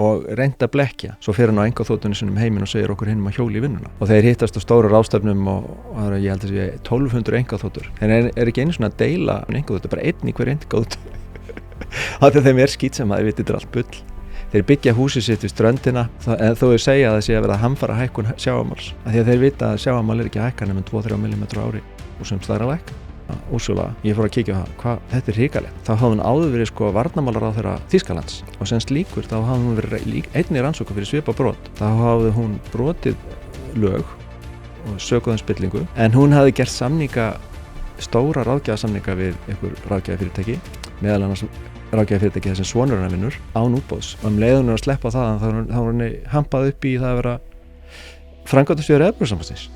og reynda að blekkja. Svo fer hann á einkaþotunni sinum heiminn og segir okkur hinum að hjóli í vinnuna. Og þeir hittast á stóru ráðstefnum og ég held að sé 1200 einkaþotur. Þeir ekki einu svona að deila einkaþotu, bara einn í hver einkaþotu. Af því að þeim skítsama, þeir viti þetta er allt bull. Þeir byggja húsið sitt við ströndina en þó þeir segja að það sé að verða hamfara hækkun sjávarmáls. Af því að þeir vita að sjávarmál ekki að hækka nema 2-3 mm á ári og sem það að lækka. Úrsula, ég fór að kíkja á það, þetta er hrikalegt. Þá hafði hún áður verið varnarmálaráðherra Þýskalands og sem slíkur þá hafði hún verið einnig rannsókn fyrir svipað brot. Þá hafði hún brotið lög og sökuð spillingu en hún hafði gert stóra ráðgjafarsamninga við einhver ráðgjafarfyrirtæki, meðal annars ráðgjafarfyrirtæki þar sem sonur hennar vinnur án útboðs. Og leið hún að sleppa það þá var henni hampað upp í það að vera framkvæmdastjóri Evrópusambandsins.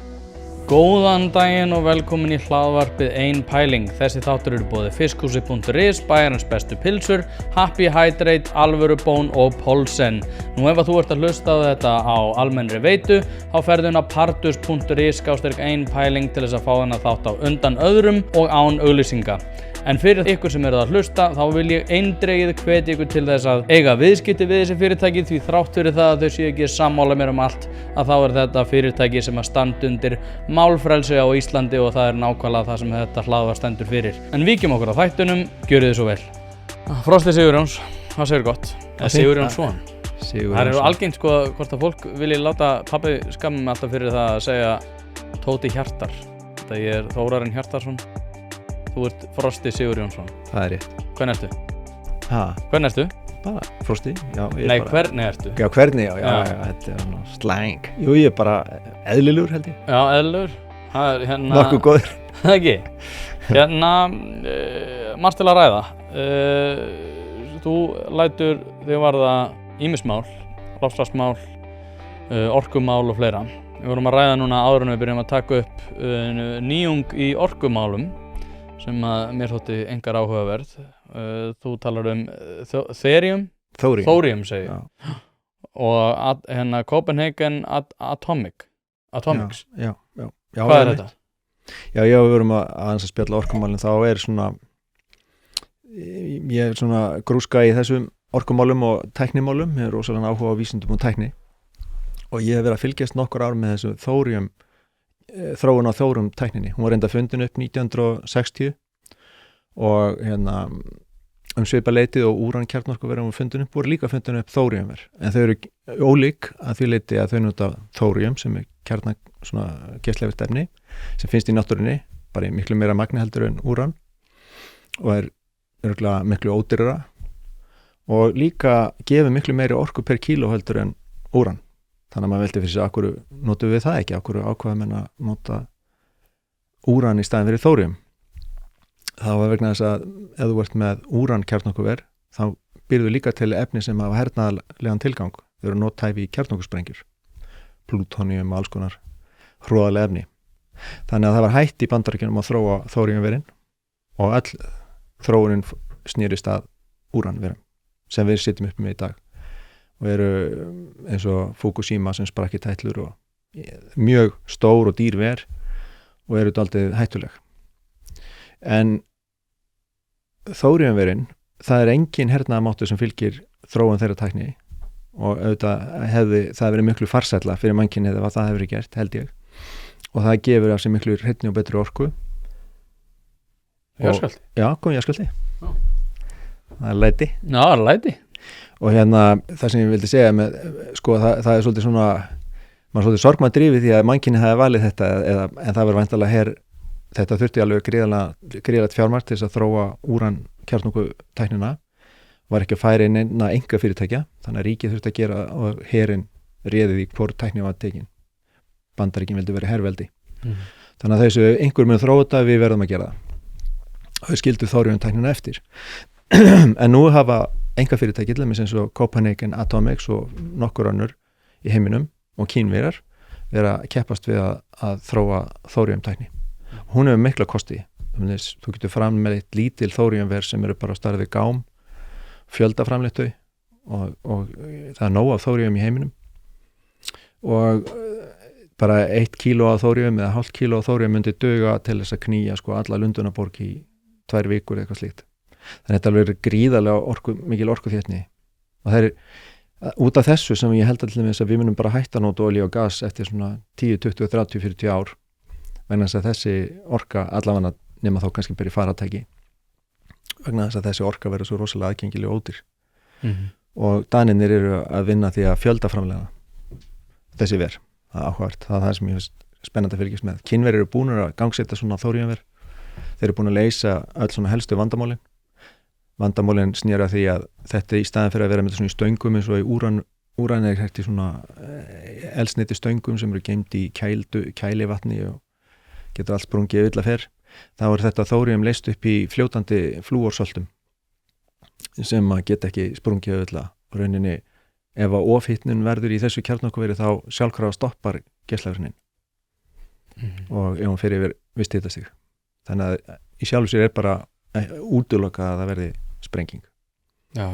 Góðan daginn og velkomin í hlaðvarpið Ein pæling. Þessi þáttur eru boðið fiskhúsi.is, bæjarins bestu pilsur, Happy Hydrate, Alvöru Bón og Polsen. Nú ef þú ert að hlusta á þetta á almennri veitu, þá ferðu inn á partus.is/ein pæling til þess að fá þennan þátt á undan öðrum og án auglýsinga. En fyrir ykkur sem eru að hlusta, þá vil ég eindregið hvetja ykkur til þess að eiga viðskipti við þessi fyrirtæki því þrátt fyrir það að þau séu ekki sammála mér um allt, að þá er þetta fyrirtæki sem að standa undir málfrelsi á Íslandi og það er nákvæmlega það sem þetta hlaðvarp stendur fyrir. En víkjum okkur á þættunum, gjörið þið svo vel. Frosti Sigurjóns, hvað segir gott? Sigurjónsson. Það er algengt hvort að fólk vilji láta pabbi skamma mig alltaf fyrir það að segja Tóti Hjartar. Þetta ég er Þórarinn Hjartarsson. Þú ert Frosti Sigurjónsson. Það er rétt. Hvernig ertu? Hvernig ertu? Bara Frosti, já. Nei, hvernig ertu? Já, hvernig, já, þetta er slang. Jú, ég er bara eðlilegur held ég. Já, eðlilegur. Það er Nokkuð góður. Það ekki? Margt til að ræða. Þú lætur þig varða ýmis mál, loftslagsmál, orkumál og fleira. Við vorum að ræða núna áður en við byrjum að taka upp nýjung í orkumálum sem að mér þótti engar áhugaverð. Þú talar Thorium segi ég. Og Copenhagen Atomics. Já. Hvað er þetta? Já, við vorum að spjalla orkumálin, þá er svona ég er svona grúska í þessum orkumálum og tæknimálum, ég er rosalega áhuga á vísindum og tækni og ég hef verið að fylgjast nokkur ár með þessu Thorium þróun á Thorium tækninni. Hún var reynda fundin upp 1960 og svipað leitið og úran kjarnorkuverum fundin upp, voru líka fundin upp Thoriumver. En þau eru ólík að því leiti að þau nota Thorium sem er geislavirkt efni sem finnst í náttúrunni, bara í miklu meira magni heldur en úran og er örugglega miklu ódýrara og líka gefur miklu meiri orku per kíló heldur en úran. Þannig að maður veldi fyrir sig, akkur notum við það ekki, akkur ákvaðum en að nota úran í staðin fyrir Thorium. Það var vegna þess að ef þú ert með úran kjarnorkuver, þá býrðu líka til efni sem hafa hernaðarlegan tilgang. Þau eru nothæfi í kjarnorkusprengjur, plútóníum og alls konar hroðaleg efni. Þannig að það var hætt í Bandaríkjunum að þróa Thoriumverin og all þróunin snýrist að úranverum sem við sitjum upp með í dag. Og eru eins og Fukushima sem sprakk í tætlur og mjög stór og dýr ver og eru dálítið hættuleg. En Thoriumverin, það er engin hernaðarmáttur sem fylgir þróun þeirra tækni og auðvitað hefði það verið miklu farsælla fyrir mannkynið ef það hefði verið gert, held ég. Og það gefur af sig miklu hreinni og betri orku. Jarðskjálfti? Já, komið jarðskjálfti. Það er læti. Já, það er læti. Og það sem ég vildi segja með, það er svolítið svona, maður er svolítið sorgmæðdrifið því að mannkynið hefði valið þetta en það var væntanlega þetta þurfti alveg gríðalegt fjármagn til þess að þróa úran kjarnorkutæknina, var ekki að færa inn enga fyrirtækja, þannig að ríkið þurfti að gera og herinn réði því hvor tækni var tekin. Bandaríkin vildi vera herveldi. Þannig að þessu einhver mun þróa þetta, við verðum að gera það. Þau skildu Thorium tæknina eftir. En nú hafa enga fyrirtæki, til dæmis eins og Copenhagen Atomics og nokkur önnur í heiminum og Kínverjar vera að keppast við að þróa Thorium tækni. Hún hefur mikla kosti. Þú getur framleitt lítil Thoriumver sem eru bara starfið gám, fjöldaframleitt þau og það er nóg af Thorium í heiminum og bara 1 kíló af Thorium eða hálft kíló af Thorium myndi duga til þess að knýja alla Lundunaborg í 2 vikur eða eitthvað slíkt. Þannig að þetta alveg er gríðarlega mikil orkuþéttni og það er út af þessu sem ég held að til dæmis að við munum bara hætta að nota olíu og gas eftir svona 10, 20, 30, 40 ár vegna þess að þessi orka allavega nema þá kannski byrja faratæki vegna þess að þessi orka verður svo rosalega aðgengileg og ódýr og Danirnir eru að vinna því að fjöldaframlega þessi ver, það er áhugavert, það er það sem ég finnst spennandi að fylgjast með. Kínverjar eru búnir að gangsetta svona þóríumver, þeir eru búin að leysa öll svona helstu vandamálin snýra því að þetta í staðin fyrir að vera með svona í stöngum eins og í úran er hægt í svona eldsneyti stöngum sem eru geymt í kælivatni og getur allt sprungið illa fer, þá er þetta þóríum leyst upp í fljótandi flúorsöltum sem að geta ekki sprungið illa og rauninni ef að ofhitnun verður í þessu kjarnorkuveri þá sjálfkrafa stoppar geislavirknin og ef hún fer yfir visst hitastig. Þannig að í sjálfu sér er bara útilokað að það verði sprenging. Já.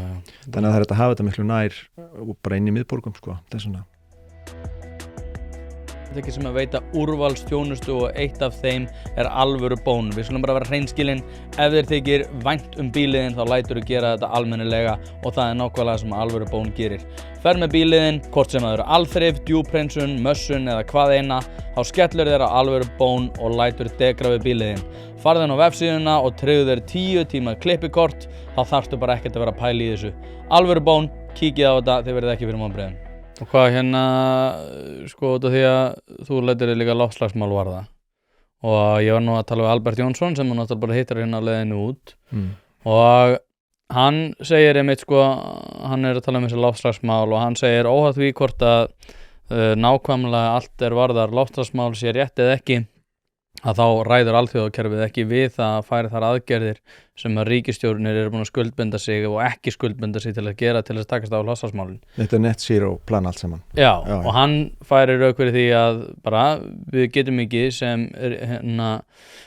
Þannig að það er að hafa þetta miklu nær og bara inn í miðborgum sko. Það er svona. Þetta ekki sem að veita úrvalstjónustu og eitt af þeim er alvöru bón. Við skulum bara vera hreinskilin. Ef þér þykir vænt bíliðin þá læturðu gera þetta almennilega og það er nákvæmlega sem alvöru bón gerir. Fer með bíliðin, hvort sem það eru alþrif, djúphreinsun, mössun eða hvað eina, þá skellur þér á alvöru bón og lætur degra við bíliðin. Farðu inn á vefsíðuna og tryggðu þér 10 tíma klippikort, þá þarftu bara ekkert að vera að pæla í þessu. Alvöru bón, kíkið á þetta, þið verðið ekki fyrir vonbrigðum. Og hvað sko út af því að þú lætur þig líka loftslagsmál varða og ég var nú að tala við Albert Jónsson sem náttúrulega bara hittar hérna á leiðinu út og hann segir einmitt sko, hann er að tala um þessi loftslagsmál og hann segir óháð því hvort að nákvæmlega allt er varðar loftslagsmál sé rétt eða ekki að þá ræður alþjóðakerfið ekki við að færa þar aðgerðir sem að ríkisstjórnir eru búin að skuldbinda sig og ekki skuldbinda sig til að gera til að takast á loftslagsmálin. Þetta er net zero plan allt saman. Já, og hann færir rauk fyrir því að bara við getum ekki sem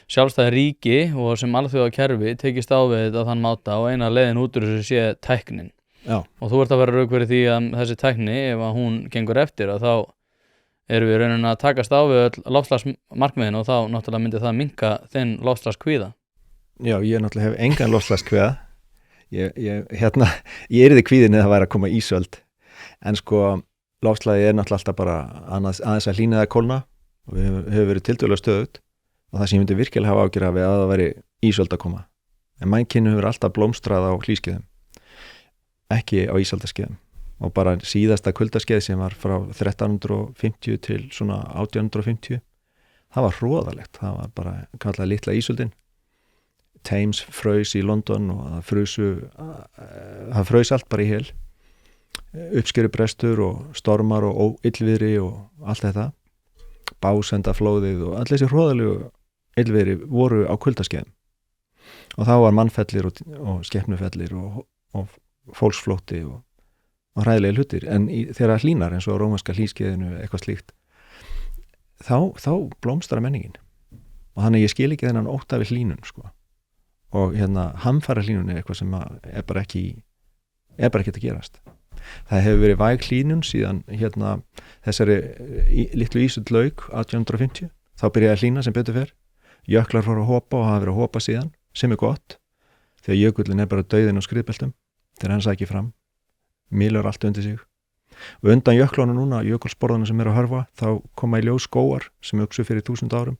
sjálfstæði ríki og sem alþjóðakerfi tekist á við þetta á þann máta og eina leiðin út úr þessu sé tæknin. Já. Og þú ert að vera rauk fyrir því að þessi tækni, ef að hún gengur eftir að þá erum við raunin að takast á við öll loftslagsmarkmiðin og þá náttúrulega myndi það minnka þinn loftslagskvíða. Já, ég náttúrulega hef engan loftslagskvíða. Ég yrði kvíðin eða það væri að koma ísöld. En sko, loftslagið er náttúrulega alltaf bara aðeins að hlýna eða kólna og við hefur verið tiltölulega stöðugt og það sem ég myndi virkilega hafa ágjörð af að það væri ísöld að koma. En mannkynið hefur alltaf blómstrað á hlýskeiðum, ekki á ísaldaskeiðum. Og bara síðasta kuldaskeið sem var frá 1350 til svona 1850 það var hroðalegt, það var bara kallað litla ísöldin. Thames fraus í London og það fraus allt bara í hel, uppskerubrestur og stormar og illviðri og allt þetta, básendaflóðið og allir þessi hroðalegu illviðri voru á kuldaskeiðum og þá var mannfellir og skepnufellir og fólksflótti og hræðilega hlutir, en þegar það hlýnar eins og á rómanska hlýskeiðinu eitthvað slíkt þá blómstrar menningin og þannig ég skil ekki þennan ótta við hlýnun sko. Og hamfara hlýnun er eitthvað sem er bara ekki að gerast. Það hefur verið væg hlýnun síðan þessari litlu ísöld lauk 1850, þá byrjaði að hlýna sem betur fer, jöklar fóru að hopa og hafa verið að hopa síðan, sem er gott þegar jökullin er bara dauðinn á skriðbeltum þegar hann sækir fram mýlur allt undir sig og undan jöklunum núna, jökulsporðunum sem eru að hörfa þá koma í ljós skógar sem uxu fyrir 1000 árum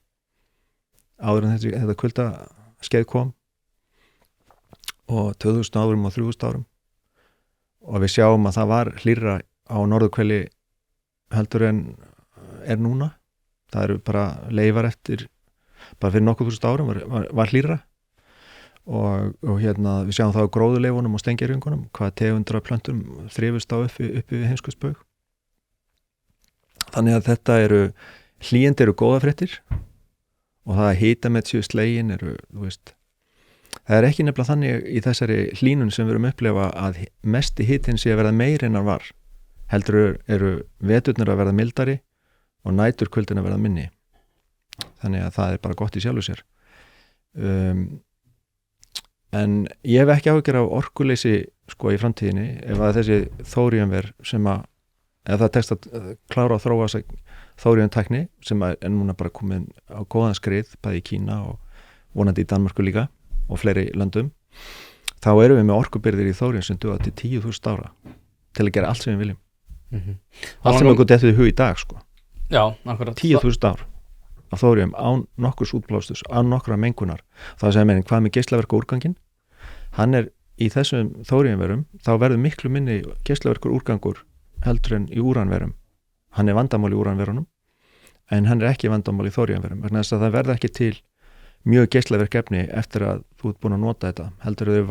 áður en þetta kuldaskeið kom og 2000 árum og 3000 árum og við sjáum að það var hlýrra á norðurhveli heldur en er núna, það eru bara leifar eftir bara fyrir nokkuð 1000 árum var hlýrra og við sjáum það á gróðuleifunum og steingervingunum hvað tegundra plöntum þrifust á uppi við heimskautsbaug. Þannig að þetta hlýindi eru góða fréttir og það að hitamet séu slegin það er ekki nefnilega þannig í þessari hlýnun sem við erum að upplefa að mesti hitin sé að verða meiri en hann var, heldur eru veturnar að verða mildari og næturkuldin að verða minni, þannig að það er bara gott í sjálfu sér. En ég hef ekki áhyggjur af orkuleysi sko í framtíðinni ef að þessi þóríumver sem ef það tekst að klára að þróa þóríumtækni sem er núna bara komin á góðan skrið bæði í Kína og vonandi í Danmörku líka og fleiri löndum, þá erum við með orkubirgðir í þóríum sem duga til 10.000 ára til að gera allt sem við viljum Mhm. allt sem okkur dettur í hug í dag sko. Já, akkurat 10.000 ár af þórium án nokkurs útblástus, án nokkra mengunar. Það segir mér, hvað með geislaverk og úrganginn? Hann er í þessum þóriumverum, þá verður miklu minni geislaverkur úrgangur heldur en í úranverum. Hann er vandamál í úranverunum, en hann er ekki vandamál í þóriumverum, vegna þess að það verður ekki til mjög geislaverk efni eftir að þú ert búin að nota þetta. Heldur þau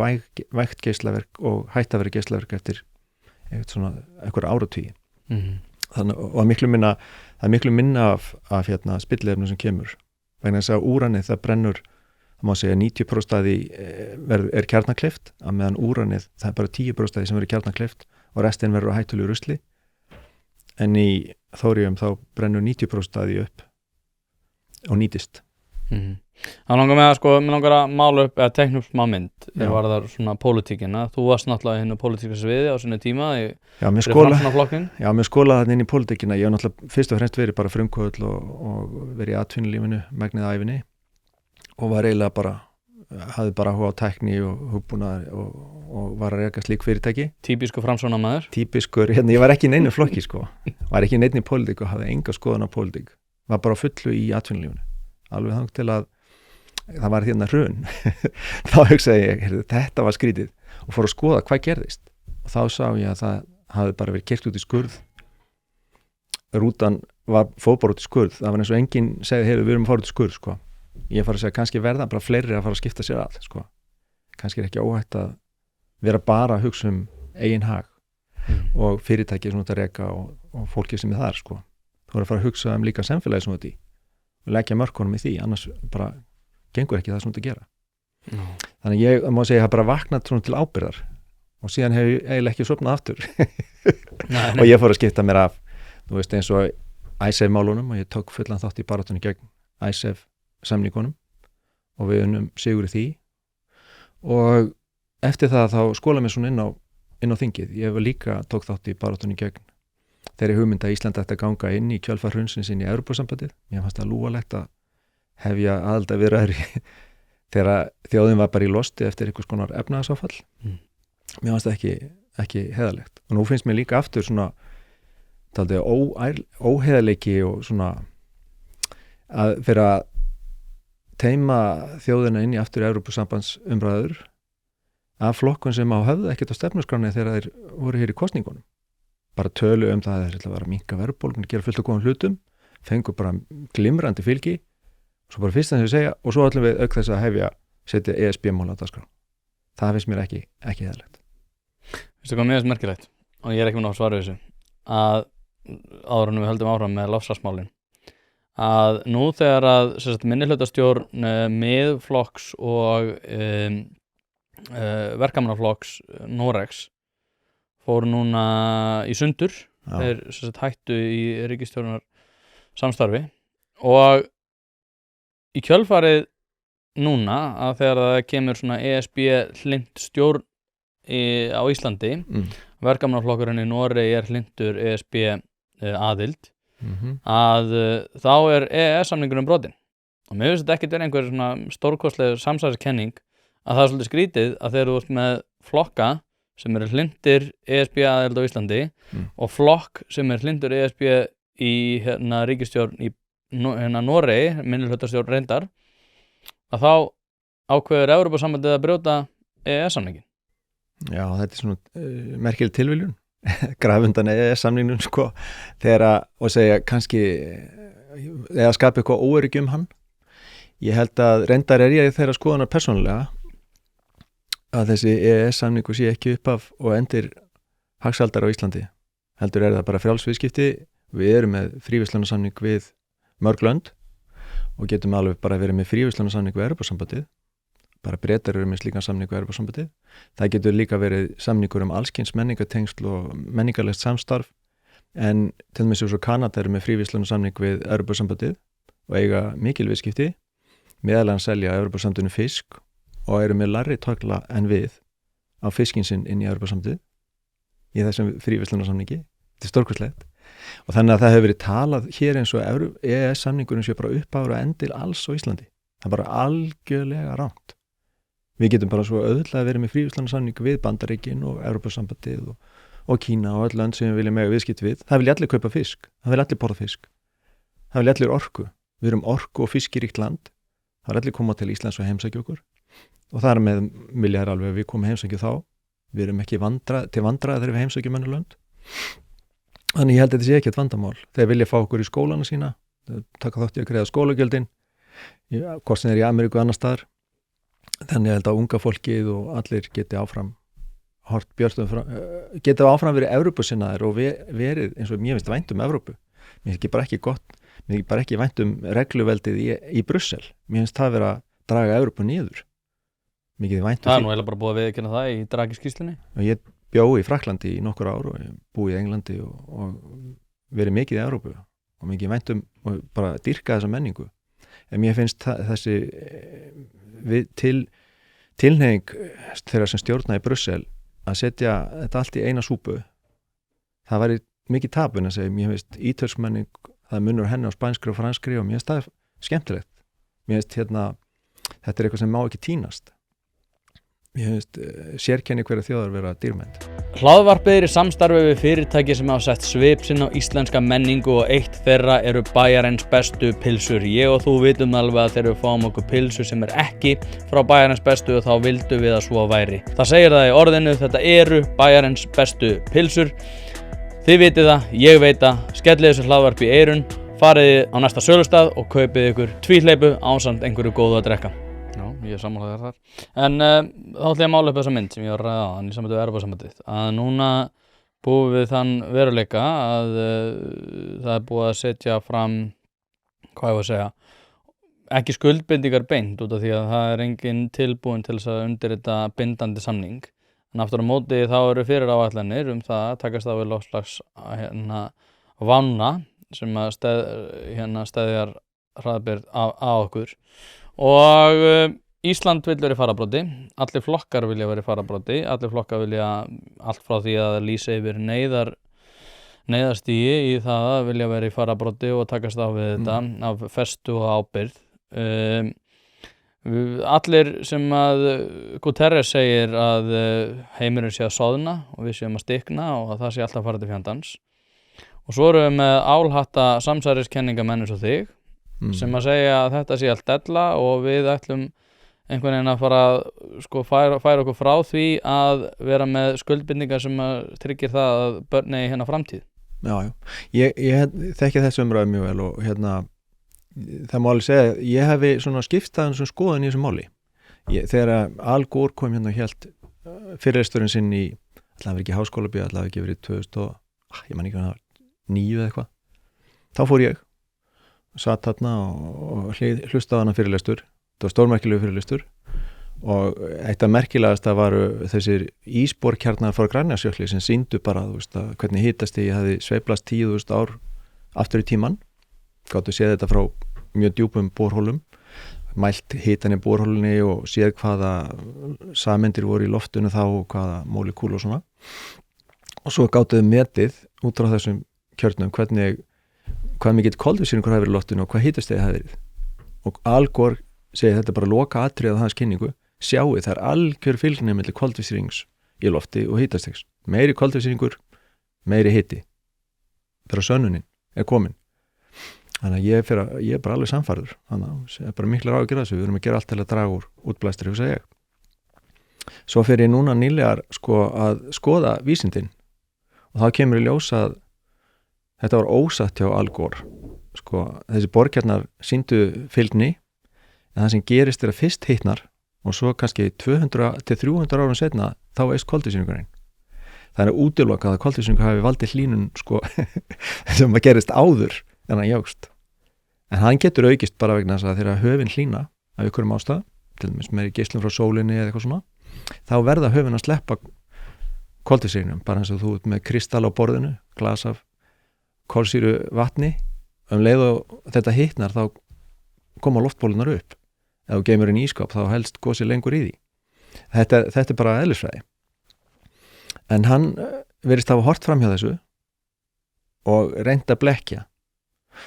vægt geislaverk og hætt að vera geislaverk eftir eitthvað áratugi. Þannig, og það er miklu minna af spilliefnum sem kemur vegna þess að úranið það brennur, það má segja 90% af því er kjarnakleift, að meðan úranið það er bara 10% af því sem verður kjarnakleift og restin verður hættulegu rusli, en í þórium þá brennur 90% af því upp og nýtist. Það langar með að mér langar að mála upp eða tekna upp smá mynd var það svona pólitíkina. Þú varst náttúrulega hinn á pólitíska sviði á sinni tíma mér skólaði þarna inn í pólitíkina. Ég hef náttúrulega fyrst og fremst verið bara frumkvöðl og verið í atvinnulífinu megnið ævinni og var eiginlega bara hafði bara áhuga á tækni og hugbúnaðar og var að reka slík fyrirtæki. Típiskur framsóknarmaður. Típiskur, ég var ekki í neinu flokki sko. Var ekki í neinni pólitík og hafði enga skoðun á pólitík. Var bara fullu í atvinnulífinu. Alveg þang til að það var hrun. Þá hugsaði ég, þetta var skrítið og fór að skoða hvað gerðist. Og þá sá ég að það hafði bara verið keyrt út í skurð. Rútan fór bara út í skurð. Það var eins og enginn segði, við erum að fara út í skurð sko. Ég fara að segja, kannski verða bara fleiri að fara að skipta sér að sko. Kannski er ekki óhætt að vera bara að hugsa eigin hag og fyrirtæki sem þetta reka og fólki sem er þar sko. Þú er að fara að hugsa líka samfélagi sem þetta í og leggja mörkunum í því, annars bara gengur ekki það sem þetta gera. Þannig ég má segja, ég hafa bara vaknað svona til ábyrgðar og síðan hef ég eiginlega ekki sofnað aftur. Og ég fór að skipta mér af, þú veist, eins og ISAF-málunum og ég tók fullan þátt í baráttunni gegn ISAF-samningunum og við unnum sigur í því og eftir það þá skólaði mér svona inn á þingið. Ég hef líka tók þátt í baráttunni gegn þeirri hugmynd að Ísland ætti að ganga inn í kjölfar hrunsins inn í Evrópusambandið. Mér fannst það lúalegt að hefja aðildarviðræður þegar þjóðin var bara í losti eftir einhvers konar efnahagsáfall. Mér fannst það ekki heiðarlegt. Og nú finnst mér líka aftur svona óheiðarleiki og svona að fyrir að teima þjóðina inn í aftur Evrópusambandsumræður af flokkun sem höfðu ekkert á stefnuskráni þegar þeir voru hér í kosningunum. Bara tölu það að þeir ætla að vera að minnka verðbólgun, gera fullt af góðum hlutum, fengu bara glimrandi fylgi, svo bara fyrst sem þau segja og svo ætlum við auk þess að setja ESB-mál á dagskrá. Það finnst mér ekki heiðarlegt. Veistu hvað mér finnst merkilegt, og ég er ekki með að svara þessu, að áður en við höldum áfram með loftslagsmálin, að nú þegar að minnihlutastjórn Miðflokks og verkamannaflokks Noregs fóru núna í sundur. Þeir hættu í ríkisstjórnar samstarfi og í kjölfarið núna að þegar það kemur svona ESB hlynt stjórn á Íslandi, verkamannaflokkurinn í Noregi er hlyntur ESB aðild, að þá er EES-samningurinn brotinn. Og mér finnst þetta ekki vera einhver svona stórkostleg samsæriskenning að það er svolítið skrítið að þegar þú ert með flokka sem eru hlyntir ESB aðild á Íslandi og flokk sem er hlyntur ESB í ríkisstjórn í Noregi, minnihlutastjórn reyndar, að þá ákveður Evrópusambandið að brjóta EES-samningin. Já, þetta er svona merkileg tilviljun graf undan EES-samningnum sko, og segja kannski eða skapa eitthvað óöryggi hann. Ég held að reyndar ég þeirra skoðunar persónulega að þessi EES-samningu sé ekki uppaf og endir hagsaldar á Íslandi. Heldur það bara frjálsviðskipti. Við erum með fríverslunarsamning við mörg lönd og getum alveg bara verið með fríverslunarsamning við Evrópusambandið. Bara Bretar eru með slíkan samning við Evrópusambandið. Það getur líka verið samningur allskyns menningatengsl og menningarlegt samstarf, en til dæmis svo Kanada eru með fríverslunarsamning við Evrópusambandið og eiga mikil viðskipti, meðal annars selja Evrópusambandinu fisk og eru með lægri tolla en við á fiskinn sinn inn í Evrópusambandið í þessum fríverslunarsamningi. Þetta er stórkostlegt. Og þannig að það hefur verið talað hér eins og EES-samningurinn sé bara uppáður að endil alls á Íslandi. Það er bara algjörlega rangt. Við getum bara svo auðvitað verið með fríverslunarsamning við Bandaríkin og Evrópusambandið og Kína og öll lönd sem við viljum mega viðskipt við, það vilja allir kaupa fisk, það vilja allir borða fisk, það vilja allir orku, við erum orku og fiskiríkt land, það vilja allir koma til Íslands og heimsækja okkur og þar með vilja alveg að við komum heimsækja þá, við erum ekki til vandræða þegar við heimsækjum önnur lönd, þannig ég held að þetta sé ekki eitt vandamál, þeir vilja fá okkur í skólana sína, taka þátt í að greiða skólagjöldin, hvort sem í Ameríku og annar staðar, þannig ég held að unga fólkið og allir geti áfram hort björnstum geta áfram verið Evrópusinnaðir og verið eins og mér finnst vænt Evrópu. Mér finnst bara ekki gott, mér finnst bara ekki vænt regluveldið í Brussel. Mér finnst það vera að draga Evrópu niður. Mikið vænt það nú eiginlega bara búið að viðurkenna það í Draghi-skýrslunni. Og ég bjó í Frakklandi í nokkur ár og búið í Englandi og verið mikið í Evrópu og mikið vænt og bara dýrka þessa menningu. En mér finnst þessi tilhneiging þeirra sem stjórna í Brussel að setja þetta allt í eina súpu, það væri mikið tapun að segja, mér finnst ítölsk menning, það munur henni á spænskri og franskri og mér finnst það skemmtilegt. Mér finnst þetta eitthvað sem má ekki tínast. Mér finnst sérkenni hverja þjóðar vera dýrmætt. Hlaðvarpið er í samstarfi við fyrirtæki sem hafa sett svip sinn á íslenska menningu og eitt þeirra eru Bæjarins bestu pylsur. Ég og þú vitum alveg að þegar við fáum okkur pylsu sem ekki frá Bæjarins bestu þá vildum við að svo væri. Það segir það í orðinu, þetta eru Bæjarins bestu pylsur. Þið vitið það, ég veit það, skellið þessu hlaðvarpi í eyrun, farið á næsta sölustað og kaupið ykkur tvíhleypu ásamt einhverju góðu að drekka. Já, ég er sammálaður þar. En þá ætla ég að mála upp þessa mynd sem ég var að ræða á, í sambandi við Evrópusambandið. Að núna búum við þann veruleika að það er búið að setja fram, hvað ég var að segja, ekki skuldbindingar beint út af því að það er engin tilbúin til þess að undirrita bindandi samning. En aftur á móti þá eru fyrir áætlanir það að takast á við loftslags vána sem að steðjar hraðbirgð á okkur. Og Ísland vill vera í fararbroddi, allir flokkar vilja vera í fararbroddi, allir flokkar vilja allt frá því að lýsa yfir neyðarstigi í það að vilja vera í fararbroddi og takast á við þetta af festu og ábyrgð. Allir sem að Guterres segir að heimurinn sé að soðna og við séum að stikna og að það sé alltaf að fara til fjandans. Og svo erum við með álhatta samsæriskenningamenn eins og þig sem að segja að þetta sé allt della og við ætlum einhvern veginn að fara færa okkur frá því að vera með skuldbindingar sem að tryggir það að börn eigi hérna framtíð. Já. Ég þekki þessu umræðu mjög vel og það má alveg segja, ég hefi svona skiptaðan sem skoðan í þessu máli. Þegar Al Gore kom hérna og hélt fyrirlesturinn sinn í, alltaf ekki háskólabíu, alltaf ekki verið 2009 eða eitthvað, þá fór ég satt þarna og hlustaði hana fyrirlestur. Það var stórmerkilegu fyrirlestur og eitt af merkilegasta varu þessir ísborkjarnar frá Grænlandsjökli sem sýndu bara hvernig hitastigi hefði sveiflast 10.000 ár aftur í tíman. Gátu séð þetta frá mjög djúpum borholum, mælt hitan í borholunni og séð hvaða sameindir voru í loftinu þá og hvaða molekúl og svona. Og svo gátuðu metið út frá þessum kjörnum hvað mikill koltvísýringur hafi verið í loftinu og hvað hitastigi hafi verið. Og Al Gore segir þetta bara loka atriðið á hans kynningu, sjáu það er algjör fylgni milli koltvísýrings í lofti og hitastigs. Meiri koltvísýringur, meiri hiti. Þegar sönnunin er komin. Þannig að ég er bara alveg samfærður. Þannig að það er bara miklar á að gera þessu. Við erum að gera allt til að draga úr útblæstri, hugsa ég. Svo fer ég núna nýlegar að skoða vísindin og þá kemur í ljós að þetta var ósatt hjá Al Gore. Þessi borgjarnar sýndu fylgni en það sem gerist er að fyrst hitnar og svo kannski 200 til 300 árum setna þá eist koltvísýringurinn. Það er útilokað að koltvísýringur hafi valdið hlýnun sem að gerist áður en hann jógst. En hann getur aukist bara vegna þess að þegar höfin hlýna af einhverjum ástæðu, til dæmis meiri geislun frá sólinni eða eitthvað svona, þá verða höfin að sleppa koltvísýringnum, bara eins og þú ert með kristall á borðinu, glas af kolsýru vatni, leið og þetta hitnar þá koma loftbólunar upp. Ef þú geymir inn í ískáp þá helst gosið lengur í því. Þetta er bara eðlisfræði. En hann virðist hafa hort fram hjá þessu og reynt að blekkja.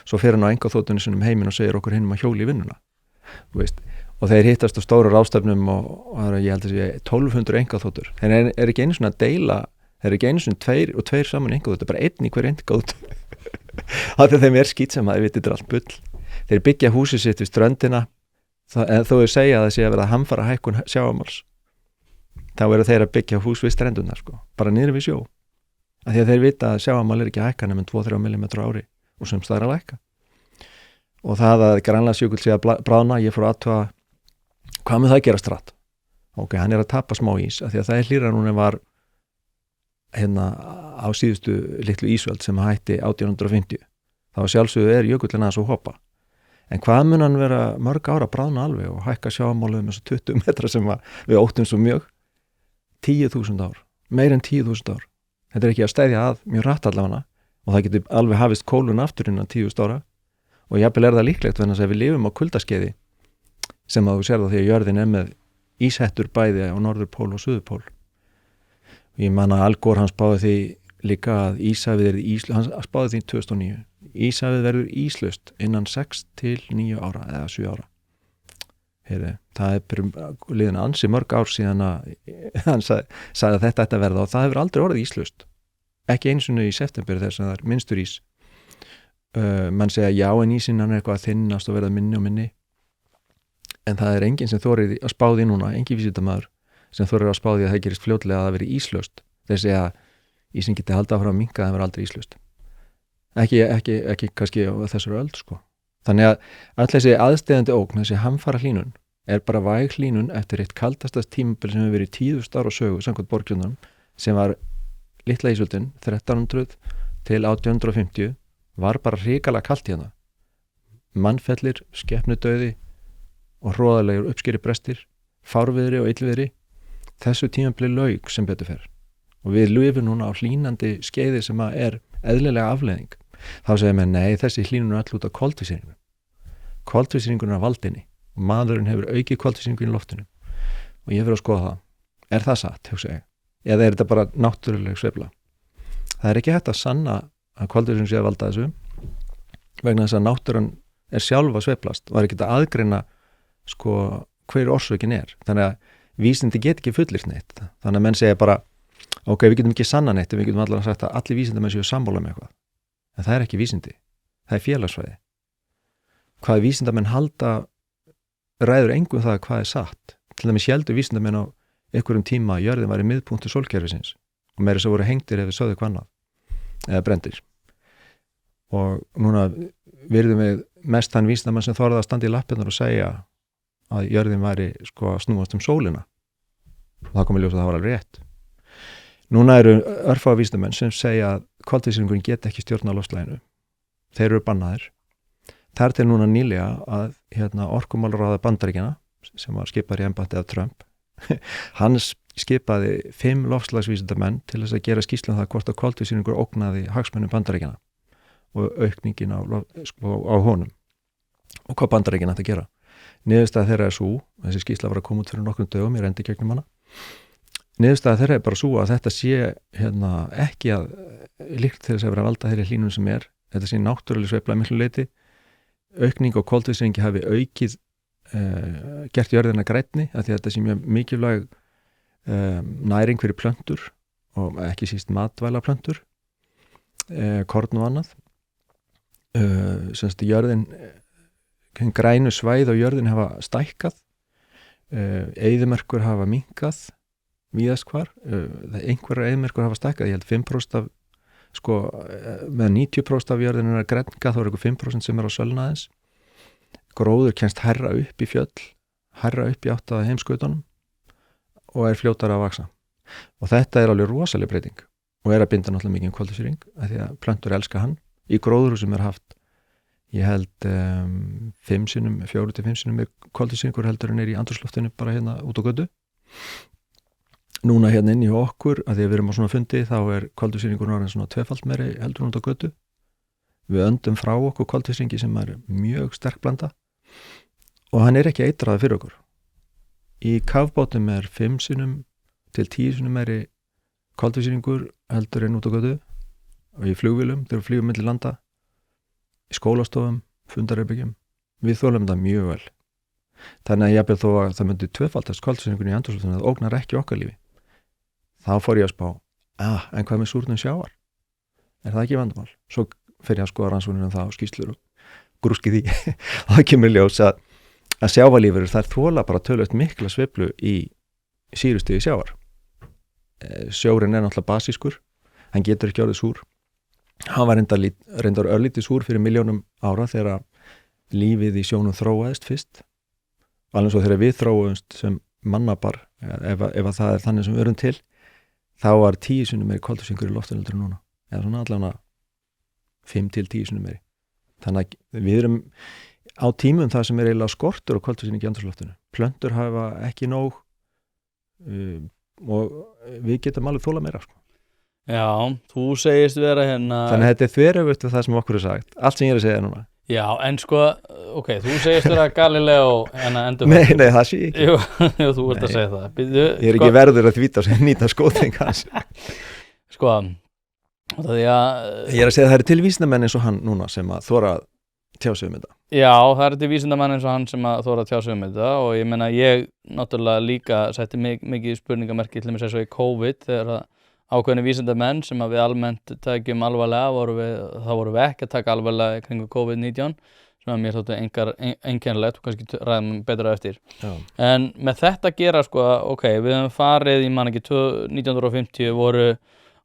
Svo fer hann á einkaþotunni sinum heiminn og segir okkur hinum að hjóli í vinnuna. Og þeir hittast á stóru ráðstefnum og ég held að sé 1200 einkaþotur. Þeir er ekki einu svona að deila þeir eru ekki einu sinni 2 og 2 saman í einhverju, þetta er bara 1 í hverju einhverju það er þeim skýtsama, ég veit, þetta er allt bull. Þeir byggja húsið sitt við ströndina, þó þau segja að það sé að vera hamfara hækkun sjávarmáls, þá eru þeir að byggja hús við strenduna, sko, bara niður við sjó, af því að þeir vita að sjávarmál er ekki að hækka nema 2-3 mm á ári og sem staðar að lækka. Og það að Grænlandsjökull sé að bráðna, ég fór aðtúa hvað mun það gerast hratt. Ok, hann er að tapa smá ís, af því að það er hlýra núna var á síðustu litlu ísöld sem hætti 1850. Þá sjálfsögðu er jökullin aðeins að hoppa. En hvað mun hann vera mörg ára bráðna alveg og hækka sjávarmálið með svo 20 metra sem við óttum svo mjög? 10.000 ár, meir en 10.000 ár. Þetta er ekki að stæðja að mjög rætt allavega og það getur alveg hafist kólun aftur innan 10.000 ára og jafnvel er það líklegt vegna að við lifum á kuldaskeiði sem að þú sér það því að jörðin er með íshettur bæði á norðurpól og suðurpól. Ég man að Al Gore hann spáði því líka að íshafið er hann spáði því 2009. Íshafið verður íslaust innan 6 til 9 ára eða 7 ára. Heyri, það er liðin ansi mörg ár síðan að hann sagði að þetta ætti að verða og það hefur aldrei orðið íslaust. Ekki einu sinni í september þess að það er minnstur ís. Menn segja já en ísinn hann er eitthvað að þynnast og verða minni og minni. En það er enginn sem þorir að spáði núna, enginn vísindamaður sem þorir að spáði að það gerist fljótlega að það veri íslaust. Þeir segja að ísinn geti haldið áfram að minnka að það veri aldrei íslaust. Ekki kannski á þessari öld, sko. Þannig að öll þessi aðsteðandi ógn, þessi hamfara hlýnun, er bara væg hlýnun eftir eitt kaldastast tímabil sem hefur verið 10.000 ára sögu samkvæmt Borgljúfnum, sem var litla ísöldin 1300 til 1850, var bara hrikalega kalt hérna. Mannfellir, skepnudauði og hroðalegur uppskeri brestir, fárviðri og illviðri. Þessu tímabili lauk sem betur fer. Og við lifum núna á hlýnandi skeiði sem er eðlilega afleiðing. Þá segir mér, nei, þessi hlýnun er alltaf út af koltvísýringu. Koltvísýringun er á valdinni og maðurinn hefur aukið koltvísýringun í loftinu. Og ég fyrir að skoða það. Er það satt, hugsa ég? Eða er þetta bara náttúruleg sveifla? Það er ekki hægt að sanna að koltvísýringun sé að valda þessu vegna þess að náttúran er sjálf að sveiflast. Var ekki að aðgreina hver orsökin er. Þannig að vísindi get ekki fullyrt neitt. Þannig að menn segja bara, ok, við getum ekki sanna neitt, við getum allar sagt að allir vísindamenn séu sammála með eitthvað. En það er ekki vísindi. Það er félagsfræði. Hvað vísindamenn halda ræður engum það hvað er satt. Til dæmis héldu vísindamenn á einhverjum tíma að jörðin var í miðpunkti sólkerfisins og meira svo voru hengtir ef við sögðu hvað annað eða brendir. Og núna virðum við mest þann vísindamann sem þorði að standa í lappirnar og segja að jörðin væri að snúast sólina. Og það kom í ljós að það var alveg rétt. Núna eru örfáir vísindamenn sem segja að koltvísýringurinn geti ekki stjórna loftslaginu. Þeir eru bannaðir. Það er til núna nýlega að orkumálráða Bandaríkjanna sem var skipaður í embætti af Trump hann skipaði 5 loftslagsvísindamenn til þess að gera skýrslu um það hvort að koltvísýringur ógnaði hagsmunum Bandaríkjanna og aukningin á honum og hvað Bandaríkjanna ætti að gera. Niðurstaða þeirra er sú, þessi skýrsla var að koma út fyrir nokkrum dögum, ég rendi gegnum hana. Niðurstaða þeirra er bara svo að þetta sé ekki að líkt til þess að vera að valda þeirri hlýnun sem er. Þetta sé náttúrulega sveifla miklu leyti. Aukning og koltvísýringi hafi aukið gert jörðina grænni af því að þetta sé mjög mikilvæg næring fyrir plöntur og ekki síst matvæla plöntur, korn og annað. Semst jörðin grænu svæð og jörðin hafa stækkað, eyðimerkur hafa minnkað víðast hvar, einhverjar eyðimerkur hafa stækkað, ég held 5% af með 90% af jörðin er að grænka, þá er eitthvað 5% sem er á sölna aðeins. Gróður kemst hærra upp í fjöll, hærra upp í átt að heimskautunum og er fljótara að vaksa. Og þetta er alveg rosaleg breyting og er að binda náttúrulega mikið koltvísýring af því að plöntur elska hann. Í gróður sem er haft ég held 4 til 5 sinnum með koltvísýringur heldur en er í andrúmsloftinu bara hérna út á götu. Núna hérna inn í okkur, að því að við erum á svona fundi, þá er koltvísýringur orðinn svona 2-falt meiri heldur en út á götu. Við öndum frá okkur koltvísýringi sem er mjög sterk blanda og hann er ekki eitraður fyrir okkur. Í kafbátum er 5 sinnum til 10 sinnum meiri koltvísýringur heldur en út á götu og í flugvélum, þegar við flýgum milli landa, í skólastofum, fundarherbyggjum. Við þolum það mjög vel. Þannig að jafnvel þó að það myndi 2-faldast koltvísýringurinn í andrúmsloftinu, það ógnar ekki okkar lífi. Þá fór ég að spá, en hvað með súrnun sjávar? Er það ekki vandamál? Svo fer ég að skoða rannsóknir það og skýrslur og grúski því og það kemur ljós að sjávarlífverur þær þola bara töluvert mikla sveiflu í sýrustigi sjávar. Sjórinn náttúrulega basískur, hann getur ekki orðið súr. Hann var reyndar örlítið súr fyrir milljónum ára þegar lífið í sjónum þróaðist fyrst. Alveg svo þegar við þróaðumst sem mannapar, ef það er þannig sem við erum til, þá var 10 sinnum meiri koltvísýringur í loftinu heldur en núna. Eða svona allavega 5 til 10 sinnum meiri. Þannig að við erum á tímum það sem er eiginlega skortur og koltvísýring í andrúmsloftinu. Plöntur hafa ekki nóg og við getum alveg þolað meira, sko. Já, þú segist vera hérna... Þannig að þetta er þveröfugt við það sem okkur er sagt. Allt sem ég er að segja núna. Já, en sko, ok, þú segist vera Galileo endur... Nei, það sé ég ekki. Jú, þú ert að segja það. Ég er ekki verður að þvíta og nýta skóting hans. Sko, það er að... Ég er að segja að það eru til vísindamenn eins og hann núna sem að þora að tjá sig þetta. Já, það eru til vísindamenn eins og hann sem að þora að tjá sig þetta og ég meina, ég náttúrulega líka setti mikið spurningamerki til þess að í COVID þegar ákveðni vísindamenn sem að við almennt tækjum alvarlega þá vorum við ekki að taka alvarlega kringu COVID-19 sem að mér þóttu einkennilegt og kannski ræðum betur á eftir. Já. En með þetta gera sko, ok, við höfum farið, ég man ekki, 1950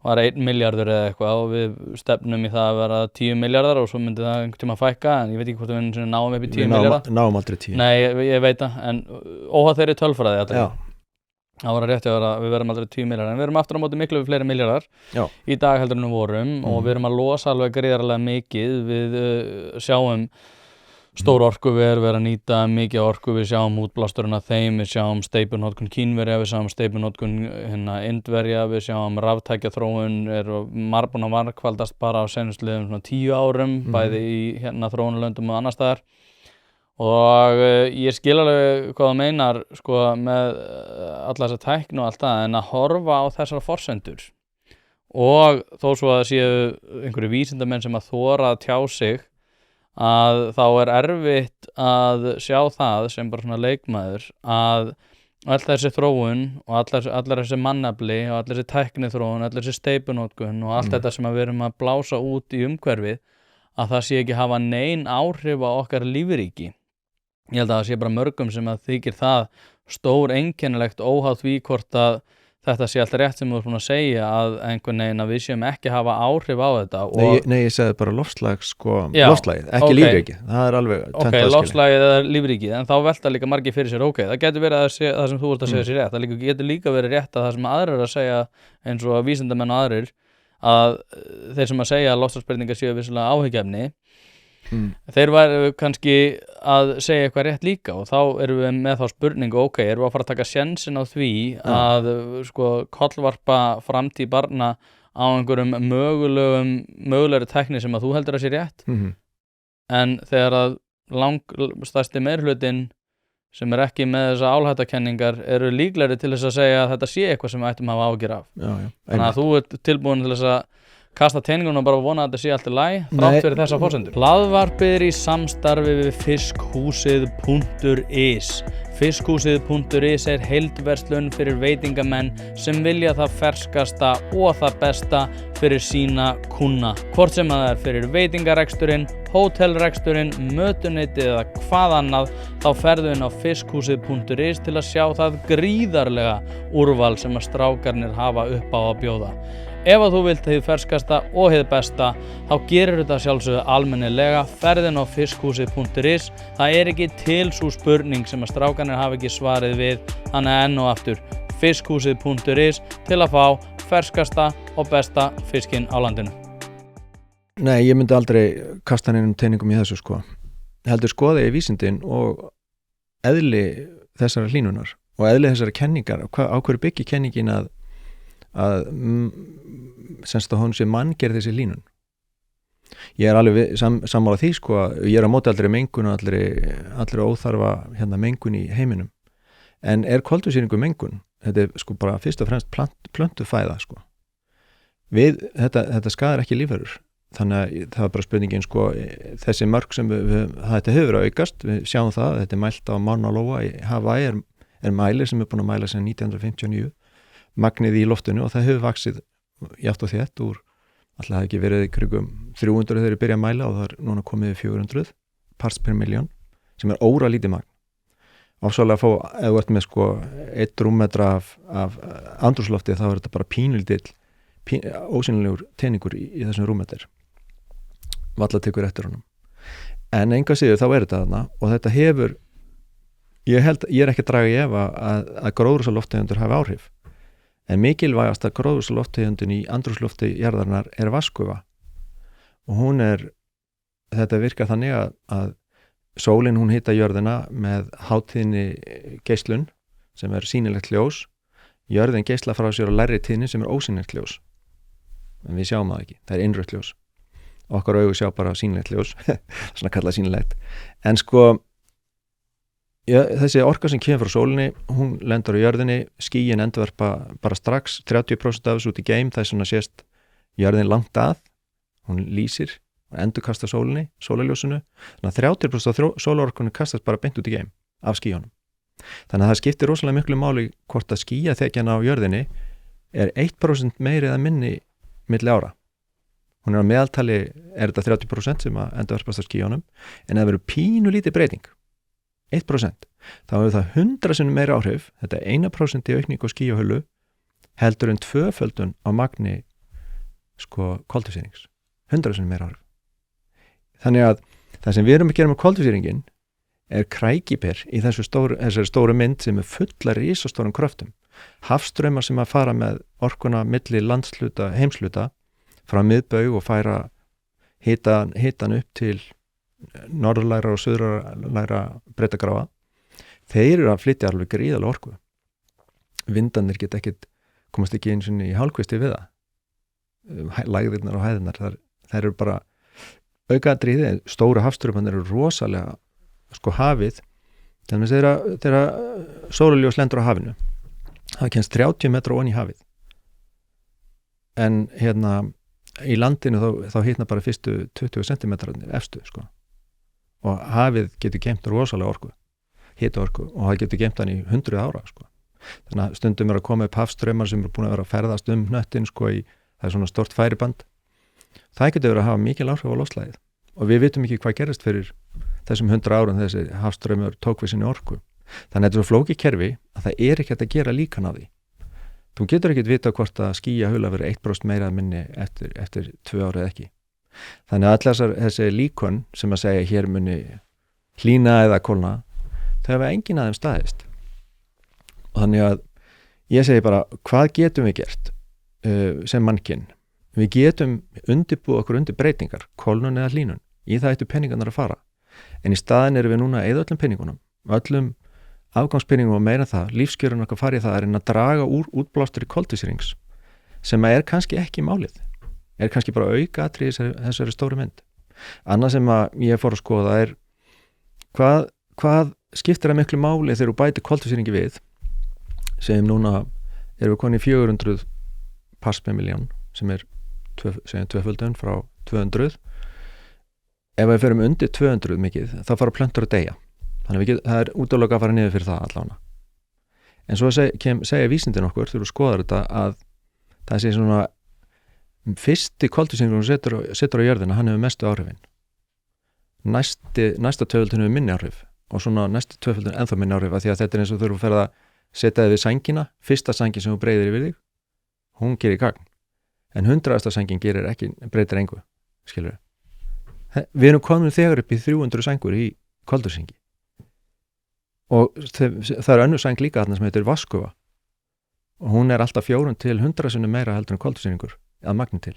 var 1 milljarður eða eitthvað og við stefnum í það að vera 10 milljarðar og svo myndi það einhvern tíma fækka en ég veit ekki hvort við náum upp í 10 milljarðar. Við náum aldrei 10. Nei, ég veit það, en óháð þeirri tölfræði alltaf. Já. Það var rétt að við verum aldrei 10 milljarðar en við erum aftur á móti miklu fleiri milljarðar í dag heldur en við vorum og við erum að losa alveg gríðarlega mikið. Við sjáum stór orkuver vera að nýta mikið orku, við sjáum útblásturinn af þeim, við sjáum steypunotkun Kínverja, við sjáum steypunotkun Indverja, við sjáum raftækjaþróun er búin að margfaldast bara á seinustliðum svona 10 árum, bæði í þróunarlöndum og annars staðar. Og ég skil alveg hvað það meinar sko, með alla þessa tækni og allt það en að horfa á þessar forsendur og þó svo að séu einhverju vísindamenn sem að þora að tjá sig að þá er erfitt að sjá það sem bara svona leikmaður að all þessi þróun og allar þessi mannafli og allar þessi tækniþróun, allar þessi steypunotkun og allt þetta sem við erum að blása út í umhverfið að það sé ekki hafa nein áhrif á okkar lífríki. Ég held að það sé bara mörgum sem að þykir það stór einkennilegt óháð því hvort að þetta sé alltaf rétt sem þú ert búin að segja að einhvern veginn að við séum ekki að hafa áhrif á þetta. Nei, ég segði bara loftslagið, ekki lífríkið. Það er alveg tvennt aðskilið. Ok, loftslagið er lífríkið, en þá velta líka margir fyrir sér, ok, það getur verið að það sem þú ert að segja sér rétt. Það getur líka verið rétt að það sem aðrir er að segja eins og vísindamenn og aðrir, að þeir sem að segja að loftslagsbreytingar séu vissulega áhyggjuefni, þeir væru kannski að segja eitthvað rétt líka og þá erum við með þá spurningu, ok, erum við að fara að taka sénsinn á því að sko kollvarpa framtíð barna á einhverjum mögulegri tækni sem að þú heldur að sé rétt en þegar að langstærsti meirhlutinn sem er ekki með þessa álhættakenningar eru líklegri til þess að segja að þetta sé eitthvað sem við ættum að hafa áhyggjur af. Þannig að þú ert tilbúin til þess að kasta teiningunum og bara vona að þetta sé allt í lagi þrátt fyrir þessa forsendur. Hlaðvarpið er í samstarfi við fiskhúsið.is. Fiskhúsið.is er heildverslun fyrir veitingamenn sem vilja það ferskasta og það besta fyrir sína kúnna. Hvort sem það er fyrir veitingareksturinn, hótelreksturinn, mötuneytið eða hvað annað, þá ferðu inn á fiskhúsið.is til að sjá það gríðarlega úrval sem að strákarnir hafa upp á að bjóða. Ef að þú vilt hið ferskasta og hið besta, þá gerir þetta sjálfsögðu almennilega, ferðin á fiskhúsið.is. Það er ekki til sú spurning sem að strákarnir hafa ekki svarið við, þannig enn og aftur fiskhúsið.is til að fá ferskasta og besta fiskinn á landinu. Nei, ég myndi aldrei kasta neinum teiningum í þessu sko. Heldur skoði í vísindin og eðli þessara hlýnunar og eðli þessara kenningar, á hverju byggir kenningin að semst að hún sé manngerð þessi hlýnun. Ég er alveg sammála því sko, ég er á móti allri mengun og allri óþarfa mengun í heiminum. En er koltvísýringur mengun? Þetta er sko bara fyrst og fremst plöntufæða sko. Þetta skaðar ekki lífverur. Þannig að það er bara spurningin sko, þessi mörk sem þetta hefur að aukast, við sjáum það, þetta er mælt á Mauna Loa í Hawaii er mælir sem er búin að mæla sem 1959 magnið í loftinu og það hefur játt og þétt úr, alltaf það ekki verið í krigum 300 þegar ég byrja að mæla og það núna komið 400 parts per miljón sem óra lítið magn. Ofsalega að fá, ef þú ert með sko 1 rúmmetra af andrúmslofti þá þetta bara pínulítill ósýnilegur teningur í þessum rúmmetri. Valla tekur eftir honum. En enga síður þá þetta þarna og þetta hefur, ég er ekki að draga í efa að gróðurhúsalofttegundir hafi áhrif. En mikilvægast að gróðurhúsalofttegundin í andrúmslofti jarðarinnar vatnsgufa. Og þetta virkar þannig að sólin hún hita jörðina með hátíðni geislun sem sýnilegt ljós. Jörðin geisla frá sér á lægri tíðni sem ósýnilegt ljós. En við sjáum það ekki, það innrautt ljós. Okkar augu sjá bara sýnilegt ljós, svona kallað sýnilegt. En sko, þessi orka sem kemur frá sólinni, hún lendur á jörðinni, skýin endurvarpa bara strax 30% af þessu út í geim, það svona sést jörðin langt að, hún lýsir, endurkasta sólinni, sólarljósinu, þannig að 30% af sólarorkunni kastast bara beint út í geim af skýjunum. Þannig að það skiptir rosalega miklu máli hvort að skýjaþekjan á jörðinni 1% meiri eða minni milli ára. Hún á meðaltali, þetta 30% sem að endurvarpast á skýjunum, en það verður pínu lítið breyting, 1%, þá hefur það 100 sinnum meiri áhrif, þetta 1% í aukningu á skýjahölu, heldur en 2-földun á magni sko koltvísýrings, 100 sinnum meiri áhrif. Þannig að það sem við erum að gera með koltvísýringin krækiber í þessari stóru mynd sem fullar í risastórum kröftum. Hafstraumar sem að fara með orkuna milli landsluta, heimsluta frá miðbaug og færa hitan upp til norðlægra og söðurlægra breiddargráða. Þeir eru að flytja alveg gríðarlega orku. Vindarnir geta komast ekki eins og í hálfkvisti við það. Lægðirnar og hæðirnar, þær eru bara aukaatriði, stóru hafstraumarnir eru rosalega sko hafið, þannig að þeirra sólarljós lendur á hafinu. Það kemst 30 metra ofan í hafið. En hérna í landinu þá hitna bara fyrstu 20 cm efstu sko. Og hafið getur geymt rosalega orku, hitaorku, og það getur geymt hann í 100 ára sko. Þannig að stundum að koma upp hafstraumar sem búin að vera að ferðast hnöttin sko það svona stort færiband. Það getur verið að hafa mikil áhrif á loftslagið og við vitum ekki hvað gerist fyrir þessum 100 árum þessi hafstraumur tók við sinni orku. Þannig að þetta er svo flókið kerfi að það ekki hægt að gera líkan á því. Þú getur ekki vita hvort að skýjahula verður 1% meira að minni eftir 2 ára eða ekki. Þannig að allar þessi líkon sem að segja hér muni hlýna eða kólna, þau hafa engin aðeim staðist. Og þannig að ég segi bara, hvað getum við gert sem mannkinn? Við getum undirbúið okkur undir breytingar, kólnun eða hlýnun. Í það ættu peningarnar að fara. En í staðin erum við núna að eyða öllum peningunum, öllum afgangspeningum og meira það, lífskjörun okkar farið það að reyna að draga úr útblástur í koltvísýrings, sem kannski ekki málið, kannski bara aukaatriði þessari stóru mynd. Annað sem að ég fór að skoða hvað skiptir að miklu máli þegar þú bætir koltvísýringi við, sem núna erum við konið 400 parts per miljón, sem segjum 2-földun frá 200. Ef við ferum undir 200 mikið, þá fara plöntur að deyja. Þannig að það útloka að fara niður fyrir það allána. En svo segja vísindin okkur, þegar þú skoðar þetta, að það sé svona fyrsti koltvísýringur sem setur á jörðina, hann hefur mestu áhrifin. Næsta tvöföldun hefur minni áhrif og svona næsta tvöföldun ennþá minni áhrif, af því að þetta eins og þú ferð að setja þig við sængina, fyrsta sængin sem þú breyðir yfir þig, hún gerir gagn. En 100. sængin breytir engu, skilur við. Við erum komin þegar upp í 300 sængur í koltvísýringi. Og það önnur sæng líka þarna sem heitir vatnsgufa. Og hún alltaf 4 til 100 sinnum meira heldur en koltvísýringur að magni til.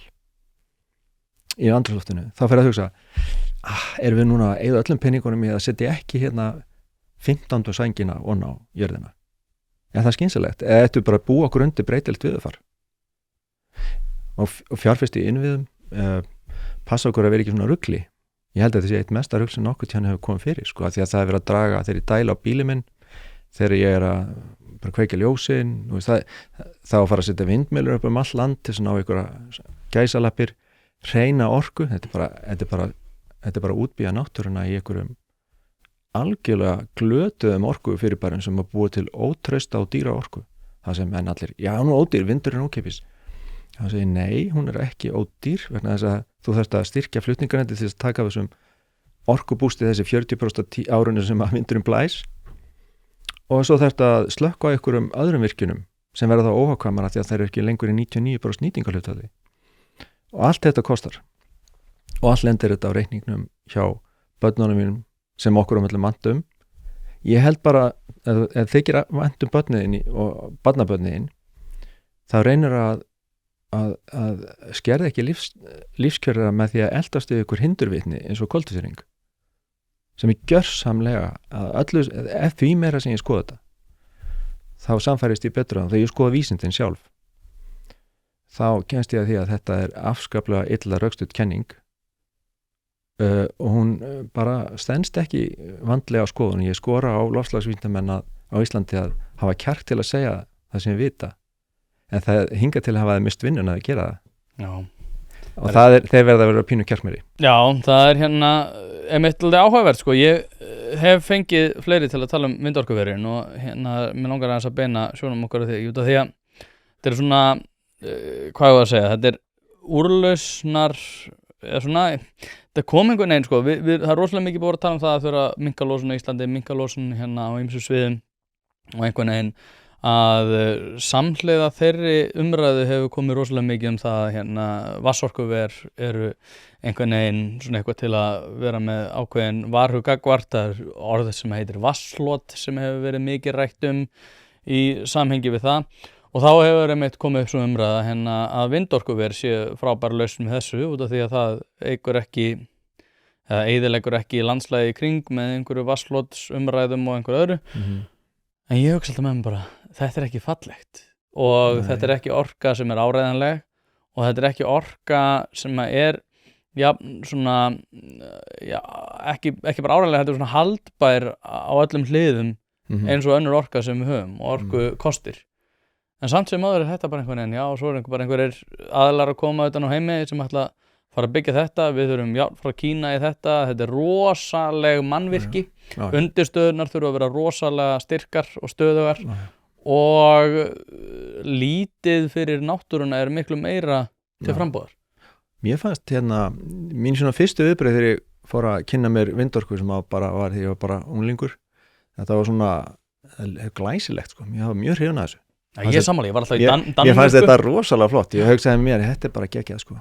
Í andrúmsloftinu. Þá fer að hugsa, erum við núna að eyða öllum peningunum í að setja ekki hérna 15. sængina ofan á jörðina? Það skynsamlegt. Eða ættu bara að búa okkur undir breytilegt viðurfar. Og fjárfesti í innviðum, passa okkur að vera ekki svona rugli. Ég held að þetta sé eitt mesta rugl sem nokkuð tjána hefur komið fyrir, sko, því að það verið að draga þegar ég dæla á bílinn minn, þegar ég að bara kveikja ljósin, þá að fara að setja vindmylur upp all land til svona á einhverja gæsalappir, hreina orku, þetta er bara útbýja náttúruna í einhverjum algjörlega glötuðum orku fyrirbærum sem að búa til ótrausta og dýra orku. Það sem allir, já nú ódýr, vindurinn ókeypis. Þá segi ég, nei, hún er ekki ódýr vegna þess að þú þarft að styrkja flutninganetti til að taka þessum orkubústi þessi 40% árunni sem að vindurinn blæs og svo þarft að slökka á einhverjum öðrum virkjunum sem verða þá óhagkvæmara því að það er ekki lengur í 99% nýtingarhlutfalli og allt þetta kostar og allt lendir þetta á reikningnum hjá börnunum mínum sem okkur öllum vantum. Ég held bara ef þykir vantum börniðin og barnabörniðin þá reynir að skerða ekki lífskjörra með því að eldast við ykkur hindurvitni eins og koltvísýring sem er gjörsamlega að öllu, ef því meira sem ég skoða þetta þá samfærist ég betur á þegar ég skoða vísindin sjálf þá kemst ég að því að þetta er afskaplega illa rökstudd kenning og hún bara stenst ekki vandlega á skoðun. Ég skora á loftslagsvísindamenn á Íslandi að hafa kjark til að segja það sem við vita en það hinga til að hafa það mist vinnuna að gera það. Já. Og þeir verða að vera pínu kjarkmeri. Já, það er einmitt alveg áhugavert sko. Ég hef fengið fleiri til að tala um vindorkuverin og mér langar aðeins að beina sjónum okkar því út af því að þetta er svona, hvað ég var að segja, þetta er úrlausnar, það kom einhvern veginn sko, það er rosalega mikið búið að tala um það að þurfa að minnka losun á Íslandi, minnka losun á ýmsum sviðum og einhvern veginn að samhliða þeirri umræðu hefur komið rosalega mikið um það að vatnsorkuver eru einhvern veginn svona eitthvað til að vera með ákveðin varhug gagnvart, það er orðið sem heitir vatnslot sem hefur verið mikið rætt í samhengi við það og þá hefur einmitt komið upp svo umræða að vindorkuver sé frábæra lausn með þessu út af því að það eyðileggur ekki landslagið í kring með einhverju vatnslotsumræðum og einhverju öðru en ég hugsa alltaf með mér bara þetta er ekki fallegt og þetta er ekki orka sem er áreiðanleg og þetta er ekki orka sem er ekki bara áreiðanleg, þetta er svona haldbær á öllum hliðum eins og önnur orka sem við höfum og orku kostir en samt sem áður er þetta bara einhvern veginn og svo er bara einhverjir aðilar að koma utan á heimi sem ætla að fara að byggja þetta, við þurfum frá Kína í þetta er rosaleg mannvirki undirstöðunar þurfa að vera rosalega styrkar og stöðugar og lítið fyrir náttúruna er miklu meira til frambúðar. Mér fannst mín svona fyrstu viðbrögð þegar ég fór að kynna mér vindorku sem bara var þegar ég var bara unglingur þetta var svona glæsilegt sko, ég hafa mjög hrifin að þessu. Ég er sammála, ég var alltaf í Danmörku. Ég fannst þetta rosalega flott, ég hugsaði mér þetta er bara geggjað sko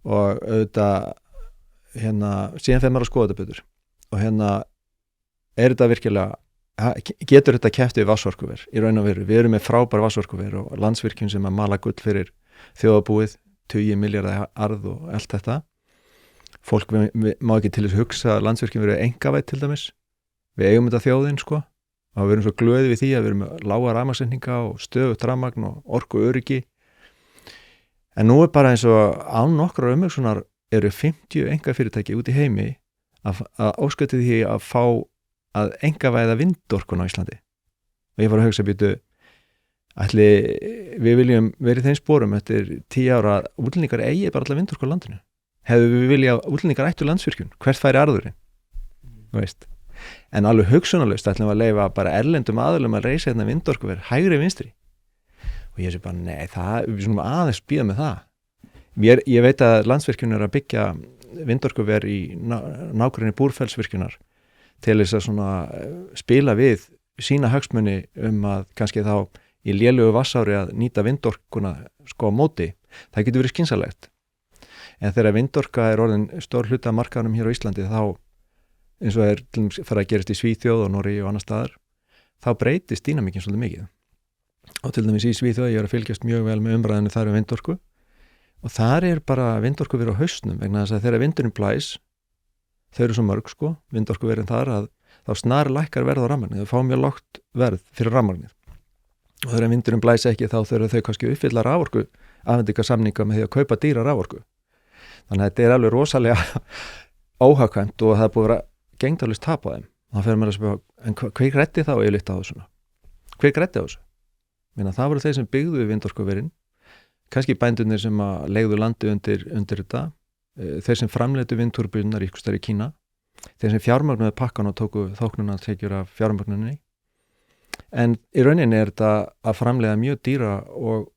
og auðvitað síðan þegar maður að skoða þetta betur og er þetta virkilega getur þetta keppt við vatnsorkuver í raun og veru, við erum með frábær vatnsorkuver og Landsvirkjun sem að mala gull fyrir þjóðarbúið, 20 milljarða arð og allt þetta fólk má ekki til þess hugsa að Landsvirkjun verið einkavætt til dæmis við eigum þetta þjóðin sko og við erum svo glöði við því að við erum með lága rafmagnsreikninga og stöðugt rafmagn og orku öryggi en nú er bara eins og án nokkrar umhugsunar eru 50 einkafyrirtæki út í heimi að óskatti því að fá að einkavæða vindorkun á Íslandi og ég var að hugsa býtu ætli við viljum verið þeim sporum eftir 10 ára að útlendingar eigi bara allar vindorku á landinu hefðu við viljað útlendingar ættu Landsvirkjun hvert færi arðurinn þú veist en alveg hugsunarlaust ætlum að leyfa bara erlendum aðlum að reisa vindorkuver hægri vinstri og ég sé bara nei, við svona aðeins bíða með það ég veit að Landsvirkjun er að byggja vindorkuver í nágrenni Búrfellsvirkjunar til þess að svona spila við sína hagsmuni að kannski þá í lélugu vatnsári að nýta vindorkuna sko á móti, það getur verið skynsamlegt en þegar vindorka er orðin stór hluta af markaðunum hér á Íslandi þá eins og til dæmis fyrir að gerast í Svíþjóð og Noregi og annar staðar þá breytist dýnamíkin svolítið mikið og til dæmis í Svíþjóð ég er að fylgjast mjög vel með umræðinu þar vindorku og þar er bara vindorku verið á hausnum vegna þess að þegar vindurinn blæs þau eru svo mörg sko, vindorku verið þar að þá snar lækkar verð á rafmagnið þau fá mjög lágt verð fyrir rafmagnið og þegar vindurinn blæs ekki þá þurfa þau kannski uppfylla raforku afhendingarsamninga með því að kaupa dýra raforku þannig að þetta er alveg rosalega óhagkvæmt og það er búið að vera gengdarlaust tap á þeim og þá fer maður að spyrja, en hver græddi þá yfirleitt á þessu? Hver græddi á þessu? Það voru þeir sem byggðu við vindorkuverin kannski bændurnir sem að leigðu landi undir þetta þeir sem framleiddu vindturbínunar í Kína þeir sem fjármögnuðu pakkan og tóku þóknunartekjur af fjármögnuninni en í rauninni er þetta að framleiða mjög dýra og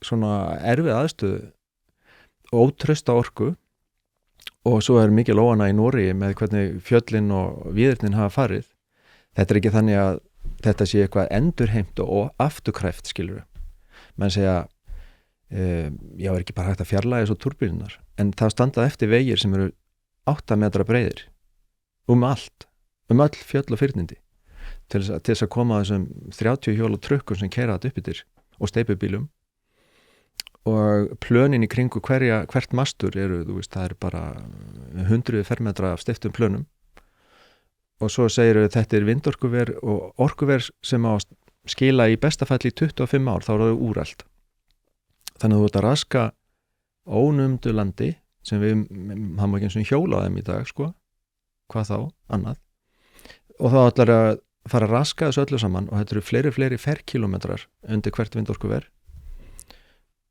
svona erfið aðstöðu, ótrausta orku og svo mikil óana í Noregi með hvernig fjöllin og víðernin hafa farið. Þetta ekki þannig að þetta sé eitthvað endurheimt og afturkræft, skilur menn segja já, ekki bara hægt að fjarlægja svo túrbílunar, en það standa eftir vegir sem eru 8 metra breiðir allt, öll fjöll og fyrnindi til þess að koma þessum 30 hjóla trukkum sem keyra þetta upp yfir og steipubílum, og plönin í kringu hvert mastur eru, það eru bara 100 fermetra af steyptum plönum, og svo segir þetta vindorkuver og orkuver sem á skila í besta falli 25 ár, þá er það úrælt. Þannig að þú ert að raska ónumdu landi sem við hafum ekki eins og hjóla á þeim í dag, sko, hvað þá, annað, og þá ætlar að fara að raska þessu öllu saman, og þetta eru fleiri ferkilometrar undir hvert vindorkuver,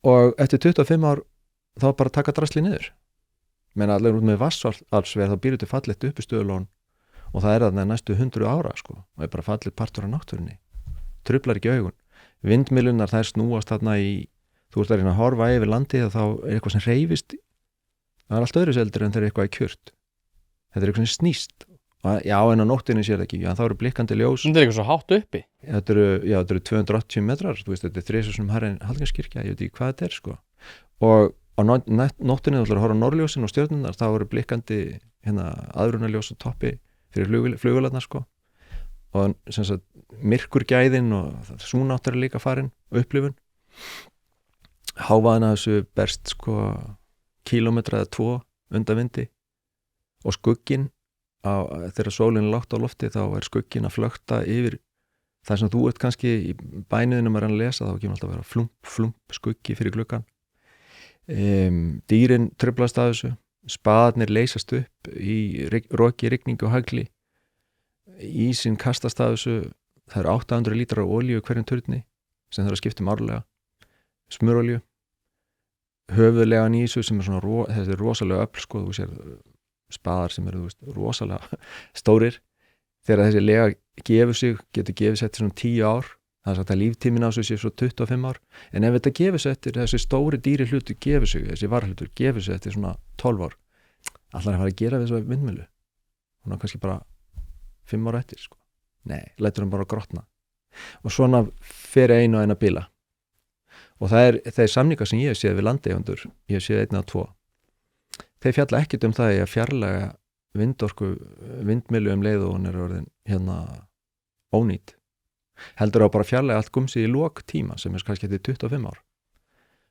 og eftir 25 ár þá bara taka drasli niður. Menn allir út með vatnsfallsver, þá býr þetta fallegt uppistöðulón, og það þarna næstu 100 ára, sko, og bara fallið partur af náttúrunni, truflar ekki augun. Vindmyllunar, þær snúast þarna þú ert að reyna að horfa yfir landið og þá eitthvað sem hreyfist, það allt öðru seldur en þeir eitthvað í kjört. Þetta eitthvað sem snýst. Já, en á nóttinni sér það ekki, já, þá eru blikkandi ljós. Þetta eitthvað svo hátt uppi. Þetta eru 280 metrar, þetta er 3 sem hærri en Hallgrímskirkja, ég veit ekki hvað þetta er, sko. Og á nóttinni, þú ætlar að horfa á norðljósin og stjörnurnar, þá eru blikkandi aðrunarljós á toppi fyrir flugvélarnar, sko. Og sem sagt, myrkurgæðin og súnáttar er líka farin og upplifun. Hávaðan að þessu berst, sko, kílómetra eða 2 undan vindi, og skugginn þegar sólin er lágt á lofti, þá er skugginn að flökta yfir það sem þú ert kannski í bæniðinum að lesa, þá kemur alltaf að vera flump skuggi fyrir gluggan. Dýrin truflast að þessu, spaðarnir leysast upp í roki, rigningu og hagli, ísinn kastast að þessu, það eru 800 lítrar af olíu hverjum turni sem þarf að skipta árlega, smurolíu, höfuðlegan í þessu sem svona þessi rosalega öfl, sko, þú sér spaðar sem eru rosalega stórir. Þegar þessi lega getur gefið sér til svona 10 ár, það er sagt að líftíminn á þessu sé svo 25 ár, en ef þetta gefið sér eftir, þessi stóri dýri hlutur gefið sig, þessi varhlutur gefið sér eftir svona 12 ár, allar að fara að gera við þessu vindmyllu, hún er kannski bara 5 ára eftir, sko. Nei, lætur hann bara grotna, og svona fer einu og eina bíla, og það er samningar sem ég hef séð við landeigendur, ég hef séð 1 eða 2, þeir fjalla ekkert það að fjarlæga vindmyllu leið og hún er orðin ónýt, heldur á bara fjarlæga allt gumsið í lok tíma sem er kannski eftir 25 ár,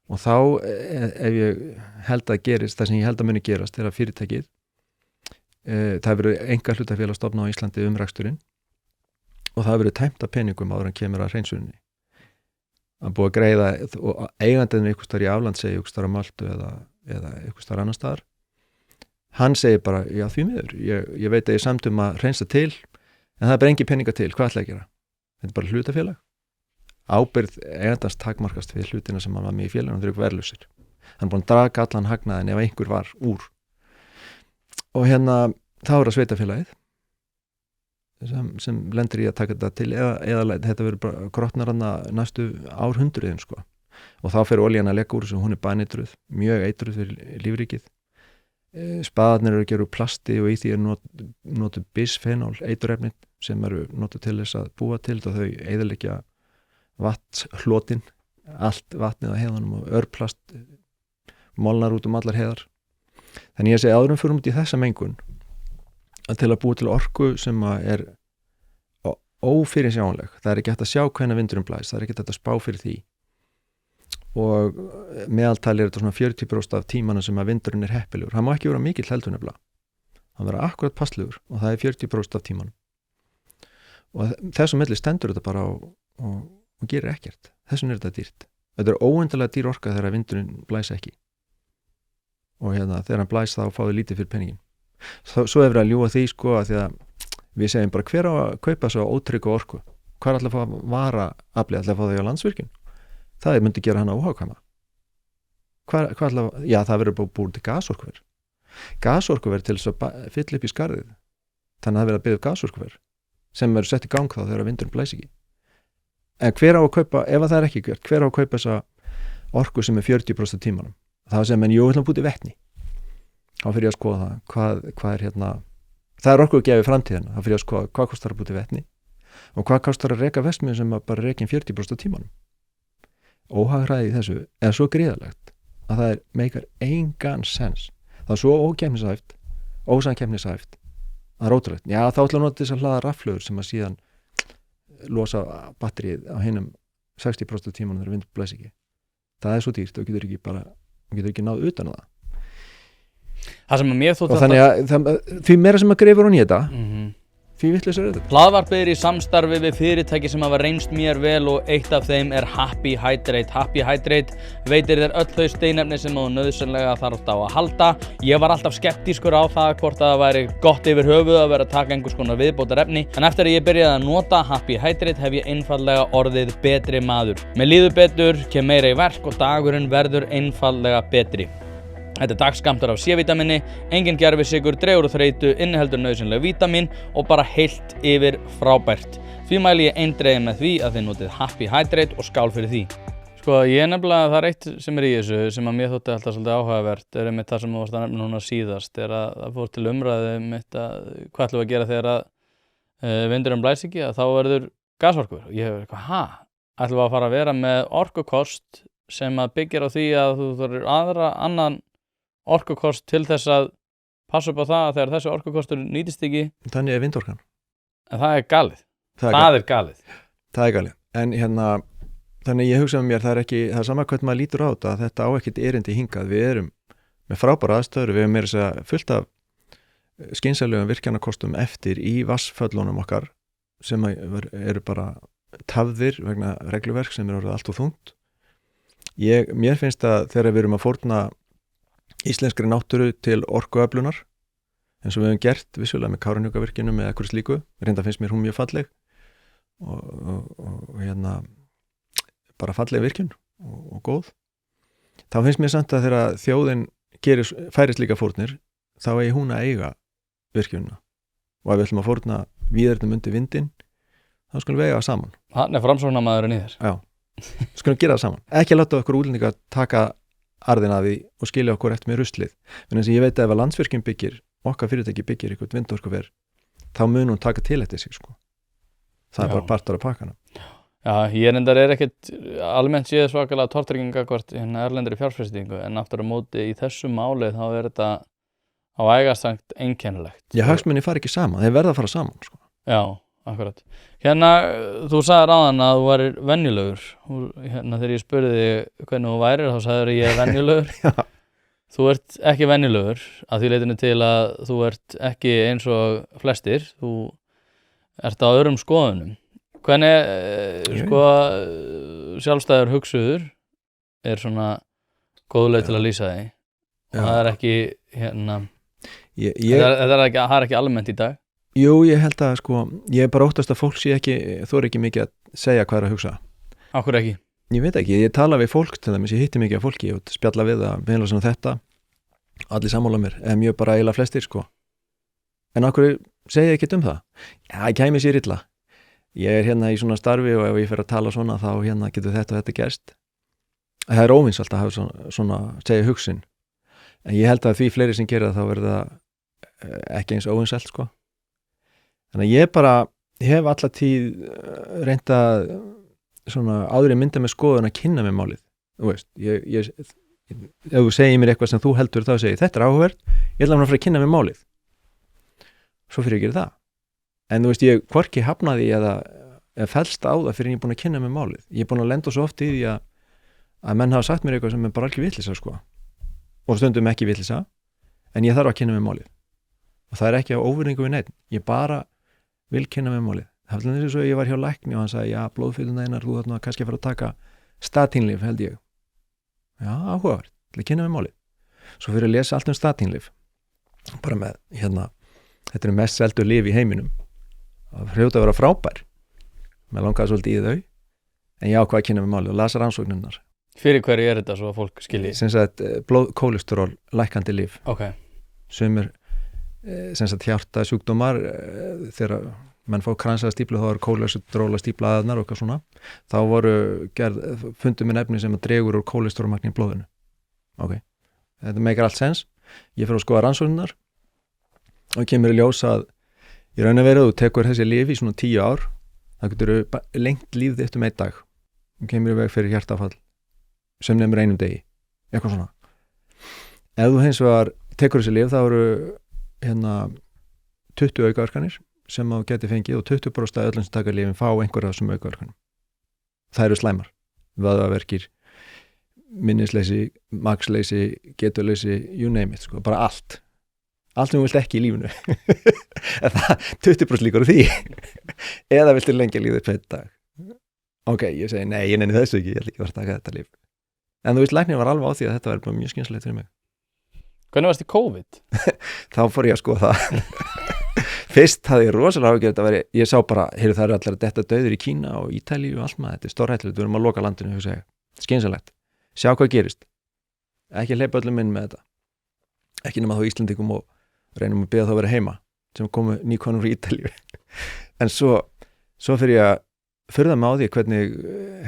og þá ef ég held að gerist það sem ég held að muni gerast er að fyrirtækið það verður enga hlutafélag stofna á Íslandi reksturinn, og það verður tæmt af peningum áður en kemur að hreinsuninni, að búið að greiða, og eigandinn einhvers staðar í aflandseyju, einhvers staðar á Möltu eða einhvers staðar annar staðar, hann segir bara, já, því miður, ég veit að ég samt að hreinsa til, en það er bara engin peninga til, hvað ætla ég að gera? Þetta er bara hlutafélag. Ábyrgð eigandans takmarkast við hlutina sem hann var með í félaginu, þeir eru verðlausir. Hann er búin að draga allan hagnaðin ef einhver var úr. Og þá er það sveitafélagið sem lendir í að taka þetta til, eða þetta verður bara grotnar næstu árhundruðin, sko. Og þá fer olían að leka úr þessu, hún er banneitruð, mjög eitruð fyrir lífríkið. Spaðarnir eru að gera úr plasti og í því notu bisfenol, eiturefni sem eru notu til þess að búa til, og þau eyðileggja vatnshlotinn, allt vatnið á heiðanum, og örplast molnar út allar heiðar. Þannig ég segi áðurum fyrir út í þessa mengun að til að búa til orku sem er ófyrirsjáanleg, það er ekki hægt að sjá hvenær vindurinn blæs, það er ekki hægt að spá fyrir því, og meðaltali er þetta svona 40% af tímanum sem að vindurinn er heppilegur. Hann má ekki vera mikill heldur nefnilega, hann vera akkurat passlegur, og það er 40% af tímanum, og þessum milli stendur þetta bara og gerir ekkert. Þessum er þetta dýrt. Þetta er óendanlega dýr orka þegar vindurinn blæs ekki, og þegar hann blæs þá fáið lítið fyrir peningin. Svo er verið að ljúga því, sko, að því að við segjum bara, hver á að kaupa svo ótryggu orku, hver ætla að fá að vara aflið, ætla að fá þau á Landsvirkjun? Það myndi gera hana óhagkvæma. Já, það verður búið til gasorkuver til þess að fylla upp í skarðið, þannig að það verður að byggja gasorkuver sem verður sett í gang þá þegar vindurinn blæs ekki. En hver á að kaupa, ef það er ekki gert, hver á að kaupa þessa orku sem 40% tímanum. Það sem en jú, við ætlum að búti vetni. Þá fyrir ég að skoða hvað það orku að gefa framtíðina. Þá fyrir ég að skoða hvað kostar að búti vetni og hvað kostar að reka verksmiðju sem bara rekin 40% tímanum. Óhagræði í þessu er svo gríðarlegt að það meikar engan sens. Það svo ósamkeppnishæft. Það ótrúlegt. Já, þá ætlum að nota þess að hlaða rafhlöður sem að síðan losa batterið á hinum 60% tímanum þegar vind blæs ekki. Það svo dýrt og getur ekki náð utan það. Það sem að mér þótt og þannig að því meira sem að greifur hún í þetta því vitlausar er þetta. Hlaðvarpið í samstarfi við fyrirtæki sem hafa reynst mér vel og eitt af þeim er Happy Hydrate. Happy Hydrate veitir þér öll þau steinefni sem þú nauðsynlega þarft á að halda. Ég var alltaf skeptískur á það hvort að það væri gott yfir höfuð að vera að taka einhvers konar viðbótarefni, en eftir að ég byrjaði að nota Happy Hydrate hef ég einfaldlega orðið betri maður. Mér líður betur, kem meira í verk og dagurinn verður einfaldlega betri. Þetta er dagskammtur af C-vítamini, engin gervisykur, dregur úr þreytu, inniheldur nauðsynleg vítamin og bara heilt yfir frábært. Því mæli ég eindregið með því að þið notið Happy Hydrate og skál fyrir því. Sko, ég nefnilega, það er eitt sem er í þessu sem að mér þótti alltaf svolítið áhugavert, er einmitt það sem þú varst að nefna núna síðast, er að það fór til umræðu einmitt að hvað ætlum við að gera þegar að vindurinn blæs ekki, að þá verður gasorkur. Ég hef eitthvað, ætlum við að fara að vera með orkukost sem að byggir á því að þú þarf annan orkukost til þess að passa upp á það að þegar þessi orkukostur nýtist ekki. Þannig er vindorkan. En það er galið. Það er galið. Það er galið. En þannig ég hugsa með mér, það er sama hvernig maður lítur á þetta, að þetta á ekkert erindi hingað. Við erum með frábæra aðstöður, við erum meira þess að fullt af skynsamlegum virkjanakostum eftir í vatnsföllunum okkar sem eru bara tafðir vegna regluverk sem orðið allt og þungt. Mér finnst að þegar við erum að fórna íslenskri náttúru til orkuöflunar eins og við höfum gert vissulega með Kárahnjúkavirkjunum eða eitthvað slíku, reynda finnst mér hún mjög falleg og bara falleg virkjun og góð. Þá finnst mér samt að þegar þjóðin færir slíka fórnir þá eigi hún að eiga virkjunna og ef við ætlum að fórna víðernum undir vindinn þá skulum við eiga það saman. Hann er framsóknarmaðurinn í þér. Já, skulum gera það saman. Ekki að láta okkur útlendinga taka arðina því og skilja okkur eftir með ruslið. En eins og ég veit að ef að Landsvirkjun okkar fyrirtæki byggir eitthvað vindorkuver, þá mun hún taka til eftir sig, sko. Það er bara partur af pakkanum. Já, ég reyndar ekkert almennt séð svakalega tortrygging gagnvart erlendri fjárfestingu, en aftur á móti í þessu máli þá er þetta á vægast sagt einkennilegt. Já, hagsmunir fara ekki saman, þeir verða að fara saman, sko. Já, akkurat. Þú sagðir áðan að þú værir venjulegur. Þegar ég spurði þig hvernig þú værir, þá sagðir ég er venjulegur. Þú ert ekki venjulegur, að því leytinu til að þú ert ekki eins og flestir. Þú ert á öðrum skoðunum. Hvernig, sjálfstæður hugsuður er svona góð leið til að lýsa því. Það er ekki, það er ekki almennt í dag. Jú, ég held að ég er bara óttast að fólk þorir ekki mikið að segja hvað er að hugsa. Akkur ekki? Ég veit ekki, ég tala við fólk til dæmis, ég hitti mikið af fólki og spjalla við það, meðal svona þetta, allir sammála mér, eða mjög bara eiginlega flestir, En akkur segja ekki það? Já, ég kæmi sér illa. Ég er hérna í svona starfi og ef ég fer að tala svona þá getur þetta og þetta gerst. Það er óvinsælt að hafa svona segja hugsun. En ég held að því fleiri sem gera þá verður það ekki eins óvinsælt, Þannig að ég bara hef alla tíð reynt að svona áður en mynda með skoðun að kynna með málið. Þú veist, ef þú segir mér eitthvað sem þú heldur þá segir þetta er áhugavert, ég ætla að fara að kynna með málið. Svo fyrir ég að gera það. En þú veist, ég hvorki hafnaði eða fellst á það fyrir ég er búin að kynna með málið. Ég er búin að lenda svo oft í því að menn hafa sagt mér eitthvað sem er bara alveg vitleysa, og stundum ekki vitleysa, en ég þarf að kynna með málið. Og það er ekki á óvirðingu við neitt. Ég bara vil kynna með málið. Það var eins og ég var hjá lækni og hann sagði, já, blóðfylluna þínar, þú þarna kannski að fara að taka statínlyf, held ég. Já, áhugavert, til að kynna með málið. Svo fyrir að lesa allt statínlyf, bara með, þetta er mest seldu lyf í heiminum. Það hljóta að vera frábær. Mér langaði svolítið í þau, en ég ákvað að kynna með málið og lasa rannsóknirnar. Fyrir hverju er þetta svo að fólk skilji? Sem sagt, kólesteról lækkandi lyf. Ok. Sumir hjarta sjúkdómar þegar menn fá kransaða stíplu, þá eru kólesteróla stíplaðarnar og eitthvað svona, þá voru fundum með efni sem að dregur úr kólesterólmagni í blóðinu. Ok, þetta meikar allt sens. Ég fer að skoða rannsóknirnar og kemur í ljós að í raun og veru þú tekur þessi lyf í svona 10 ár, það getur lengt líf þitt 1 dag og kemur í veg fyrir hjartafall sem nefnir 1 degi, eitthvað svona. Ef þú hins vegar tekur þessi lyf, þá eru 20 aukaverkanir sem þú geti fengið og 20% af öllum sem taka lyfin fá einhverja af þessum aukaverkanum. Það eru slæmar, vöðvaverkir, minnisleysi, magsleysi, getuleysi, you name it, sko, bara allt sem þú vilt ekki í lífinu. En það 20% líkur á því. Eða viltu lengja lífið 1 dag. Ok, ég segi, nei, ég nenni þessu ekki, ég ætla ekki að taka þetta líf. En þú veist, læknir var alveg á því að þetta var bara mjög skynslegt fyrir mig. Hvernig varst í COVID? Þá fór ég að skoða það. Fyrst hafði ég rosalega ágjörð að vera, ég sá bara, það eru allir að detta dauður í Kína og Ítalíu og allt maður, þetta stórhættulegt, við erum að loka landinu, ég segi, skynsalegt. Sjá hvað gerist. Ekki hleypa öllum inn með þetta. Ekki nema þá Íslendingum og reynum að biðja þá að vera heima sem komu nýkonur í Ítalíu. En svo fyrir ég að furða mig á því hvernig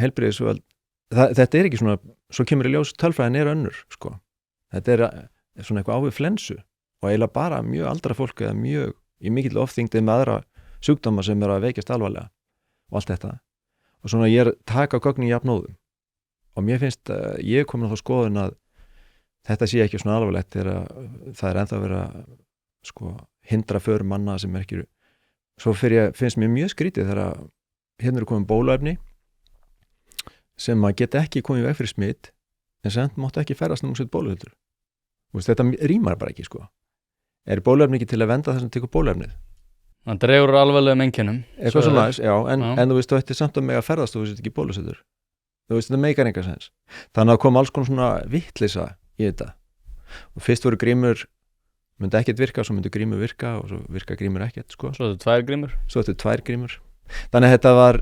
heilbrigðisvöld, þetta er ekki svona, svo kemur í ljós tölfræðin önnur, sko. Þetta er svona eitthvað ávið flensu og eiginlega bara mjög aldra fólk eða mjög í mikill ofþyngdi með aðra sjúkdóma sem eru að veikjast alvarlega og allt þetta. Og svona ég taka gögnin jafnóðum og mér finnst að ég komin á þá skoðun að þetta sé ekki svona alvarlegt þegar það er ennþá verið að sko hindra för manna sem er ekki. Svo finnst mér mjög skrítið þegar hérna eru komin bóluefni sem að geta ekki komið veg fyrir smitt en sem máttu ekki ferðast um sitt bóluhildur. Þetta rýmar bara ekki, sko. Er bóluefni ekki til að venda þess að tekur bóluefnið? Það dregur alvarlegum einkennum. Eitthvað svona, já, en þú veist, þú ætti samt að mega ferðast og þú veist ekki bólusettur. Þú veist, þetta meikar enga sens. Þannig að kom alls konar svona vitleysa í þetta. Og fyrst voru grímur, myndi ekkert virka, svo myndi grímur virka og svo virka grímur ekkert, sko. Svo þetta 2 grímur. Þannig að þetta var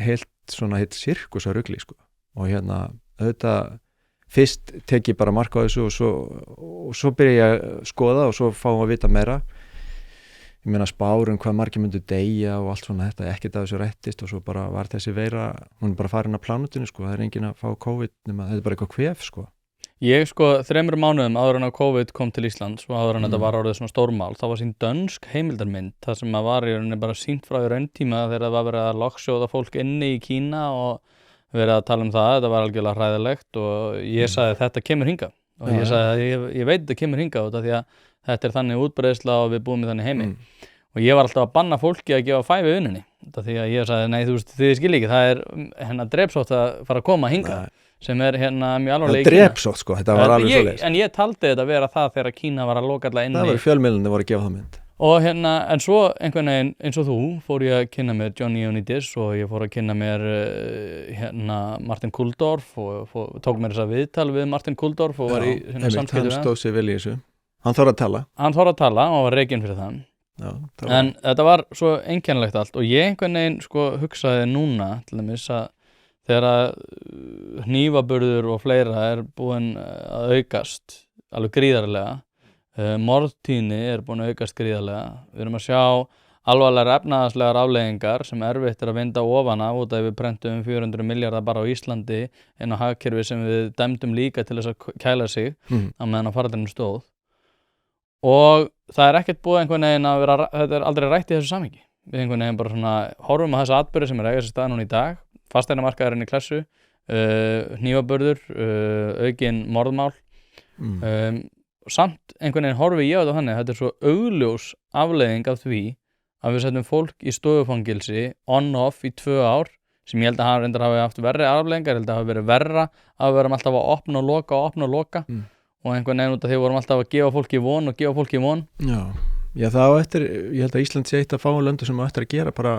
heilt sirkus að rugli, sko. Og auðvitað fyrst tek ég bara marka á þessu og svo byrja ég að skoða og svo fáum að vita meira. Ég meina spárum hvað margir myndu deyja og allt svona þetta, ekkert af þessu rættist og svo bara var þessi veira, hún er bara farin af plánutinu, sko, það er enginn að fá COVID nema þetta er bara eitthvað kvef, sko. Ég, sko, 3 mánuðum áður en að COVID kom til Íslands og áður en þetta var orðið svona stórmál, þá var sín dönsk heimildarmynd, það sem að var í rauninni bara sýnt frá í rauntíma þegar það var verið að lokksjóða fólk inni í Kína og verið að tala um það, þetta var algjörlega hræðilegt og ég sagði þetta kemur hingað og ég sagði ég veit þetta kemur hingað út af því að þetta er þannig útbreiðsla og við búum í þannig heimi og ég var alltaf að banna fólki að gefa 5 í vinnunni út af því að ég sagði nei þú veist þið skilji ekki, það er drepsótt að fara að koma hingað sem er mjög alvarlega í Kína. Drepsótt, sko, þetta var alveg svoleiðis. En ég taldi þetta vera það þegar Kína var að loka alla inni. Það var fjölmiðlarnir voru að gefa það mynd. Og en svo einhvern veginn eins og þú fór ég að kynna mér Johnny Unitas og ég fór að kynna mér Martin Kulldorff og tók mér þess að viðtal við Martin Kulldorff og var í samskipti við hann stóð sig vel í þessu. Hann þorði að tala og var rekinn fyrir það. Já, en þetta var svo einkennilegt allt og ég einhvern veginn sko hugsaði núna til dæmis að þegar að hnífaburður og fleira er búin að aukast alveg gríðarlega, morðtíðni er búin að aukast gríðarlega, við erum að sjá alvarlegar efnahagslegar afleiðingar sem erfitt er að vinda ofan af út af við prentum 400 miljardar bara á Íslandi inn á hagkerfi sem við dæmdum líka til þess að kæla sig á meðan á faraldrinum stóð og það er ekkert búið einhvern veginn að vera, þetta er aldrei rætt í þessu samhengi, við einhvern veginn bara svona horfum á þessa atburði sem er eiga sér stað núna í dag, fasteignamarkaðurinn í klessu, hnífaburður, aukin morðmál, samt einhvern veginn horfi ég á þetta þannig, þetta er svo augljós afleiðing af því að við setjum fólk í stofufangilsi on-off í 2 ár sem ég held að reyndar hafi haft verri afleiðingar, ég held að hafi verið verra að við verum alltaf að opna og loka og einhvern veginn út af því vorum alltaf að gefa fólki von Já, það á eftir, ég held að Ísland sé eitt að fá löndu sem á eftir að gera bara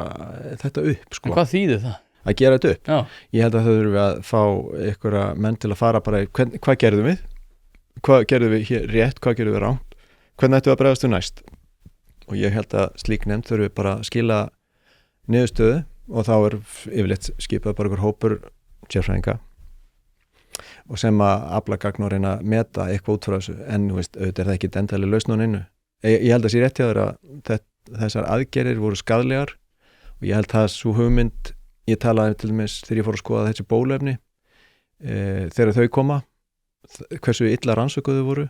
þetta upp, sko. En hvað þýðir það? Að gera þetta upp? Já. Ég held að þau þurfum að fá einhverja menn til að fara bara hvað gerðum við? Hvað gerðum við hér rétt? Hvað gerðum við rangt? Hvernig ættum við að bregðast við næst? Og ég held að slík nefnd þurfum bara að skila niðurstöðu og þá er yfirleitt skipað bara einhver hópur sérfræðinga og sem að afla gagn og reyna að meta eitthvað út frá þessu en þú veist, auðvitað er það ekki endalega lausn á neinu. Ég held að sé rétt hjá þér að þessar aðgerðir voru skaðlegar og ég held að svo hugmynd, ég talaði til dæmis þegar ég fór að skoða þessi bóluefni þegar þau koma, hversu illa rannsökuðu voru,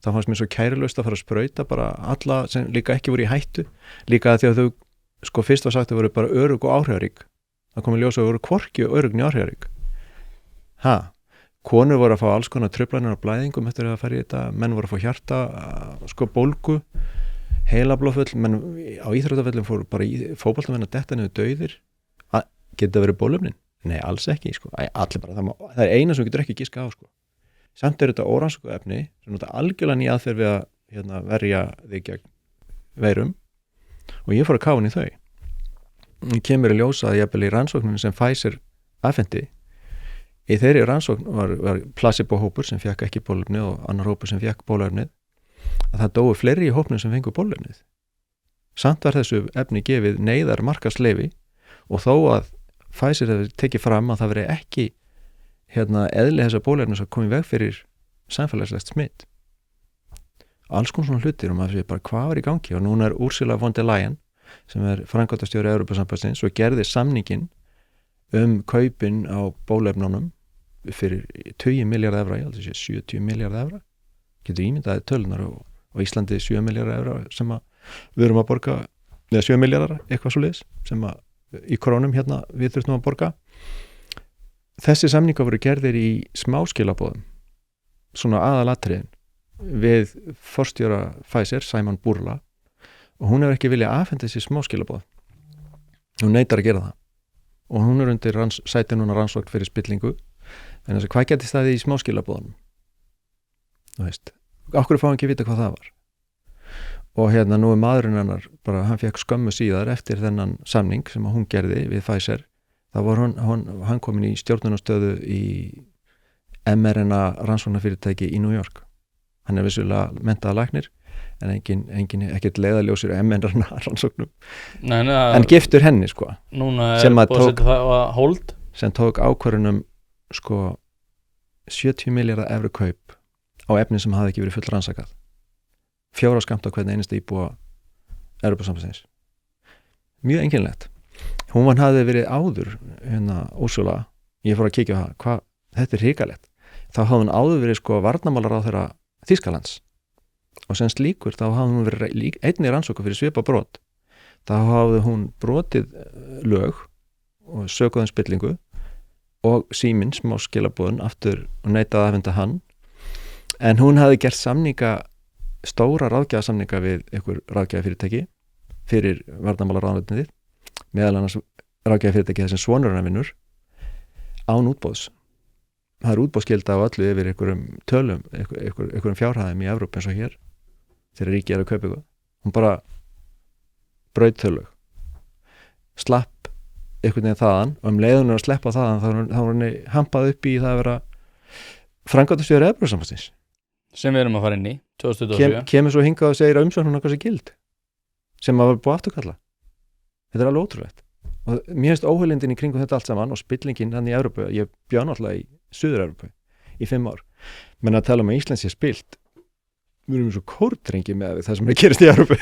þá fannst mér svo kærulaust að fara að sprauta bara alla sem líka ekki voru í hættu, líka því að þau, sko fyrst var sagt að voru bara örugg og áhrifarík, það komið ljós að voru hvorki örugg né áhrifarík. Konur voru að fá alls konar truflanir á blæðingum eftir að fara í þetta, menn voru að fá hjarta, sko bólgu, heilablóðföll, menn á íþróttaföllum fóru bara í fótboltamenn að detta niður dauðir, geta verið bólefnin? Nei, alls ekki, sko, allir bara, það er eina sem getur ekki giska á, sko. Samt þetta órannsöku efni, sem nota algjörlega ný aðferð við að verja þig gegn veirum og ég fór að káfa í þau. Ég kemur í ljósa að jafnvel í rannsókninu sem Pfizer afhendi, í þeirri rannsókn var placebo-hópur sem fekk ekki bólefnið og annar hópur sem fekk bólefnið, að það dóu fleiri í hópnum sem fengu bólefnið. Samt var þessu efni gefið neyðar markaðsleyfi og þó að Pfizer hefur tekið fram að það veri ekki eðli þessa bólefnis að koma í veg fyrir samfélagslegt smitt. Alls konar svona hlutir og maður sé bara hvað var í gangi og núna er Ursula von der Leyen sem er framkvæmdastjóri Evrópusambandsins og gerði samningin kaupin á bólefnunum fyrir 20 milljarða evra, ég held að sé 70 milljarða evra, getur ímyndaði tölunar og Íslandi 7 milljarða evra sem við erum að borga, eða 7 milljarðar, eitthvað svoleiðis, sem í krónum við þurftum að borga. Þessi samningar voru gerðir í smáskilabóðum, svona aðalatriðin, við forstjóra Pfizer, Simon Burla, og hún hefur ekki viljað afhenda þessi smáskilabóð. Hún neitar að gera það. Og hún er undir sæti núna rannsókn fyrir spillingu, en þess að hvað getist það í smáskilabóðunum? Þú veist, okkur fáum ekki að vita hvað það var. Og nú er maðurinn hennar, bara hann fekk skömmu síðar eftir þennan samning sem hún gerði við Pfizer, þá var hann komin í stjórnunarstöðu í mRNA rannsóknarfyrirtæki í New York. Hann er vissulega menntaður læknir, en ekkert leiðaljósir mRNA rannsóknum. Nei, en giftur henni, sko. Núna er búið að setja það á hold. Sem tók ákvörðunum, sko, 70 milljarða evru kaup á efni sem hafði ekki verið full rannsakað. 4 skammt á hvern einasta íbúa Evrópusambandsins. Mjög einkennilegt. Hún hafði verið áður, Úrsula, ég fór að kíkja á það, þetta er hrikalegt. Þá hafði hún áður verið, sko, varnarmálaráðherra Þýskalands. Og sem slíkur, þá hafði hún verið einnig rannsókn fyrir svipabrot. Þá hafði hún brotið lög og sökuð spillingu og síminn smá skilabóðun aftur og neitaði að afhenda hann. En hún hafði gert stóra ráðgjafarsamninga við einhver ráðgjafafyrirtæki fyrir varnarmálaráðuneytið, meðal annars ráðgjafafyrirtæki þessum sonur hennar vinnur, án útboðs. Það er útboðsskylda á öllu yfir einhverjum tölum, einhverjum fjárhæðum í Evrópu eins og hér, þegar ríkið er að kaupa eitthvað. Hún bara braut tölug, slapp einhvern veginn þaðan og leiðun er að sleppa þaðan þá var henni hampað upp í það að vera framkvæmdastjóri Evrópusambandsins. Sem við erum að fara inn í, 2027. Kemur svo hingað og segir að umsóknin okkar sé gild, sem að var búið afturkalla. Þetta er alveg ótrúlegt. Og mér finnst óheilindin í kringum þetta allt saman og spillingin hann í Evrópu, ég bjá náttúrulega í Suður-Evrópu í 5 ár. Menn að tala um að Ísland sé spilt, við erum svo kórdrengi með það sem er gerist í Evrópu.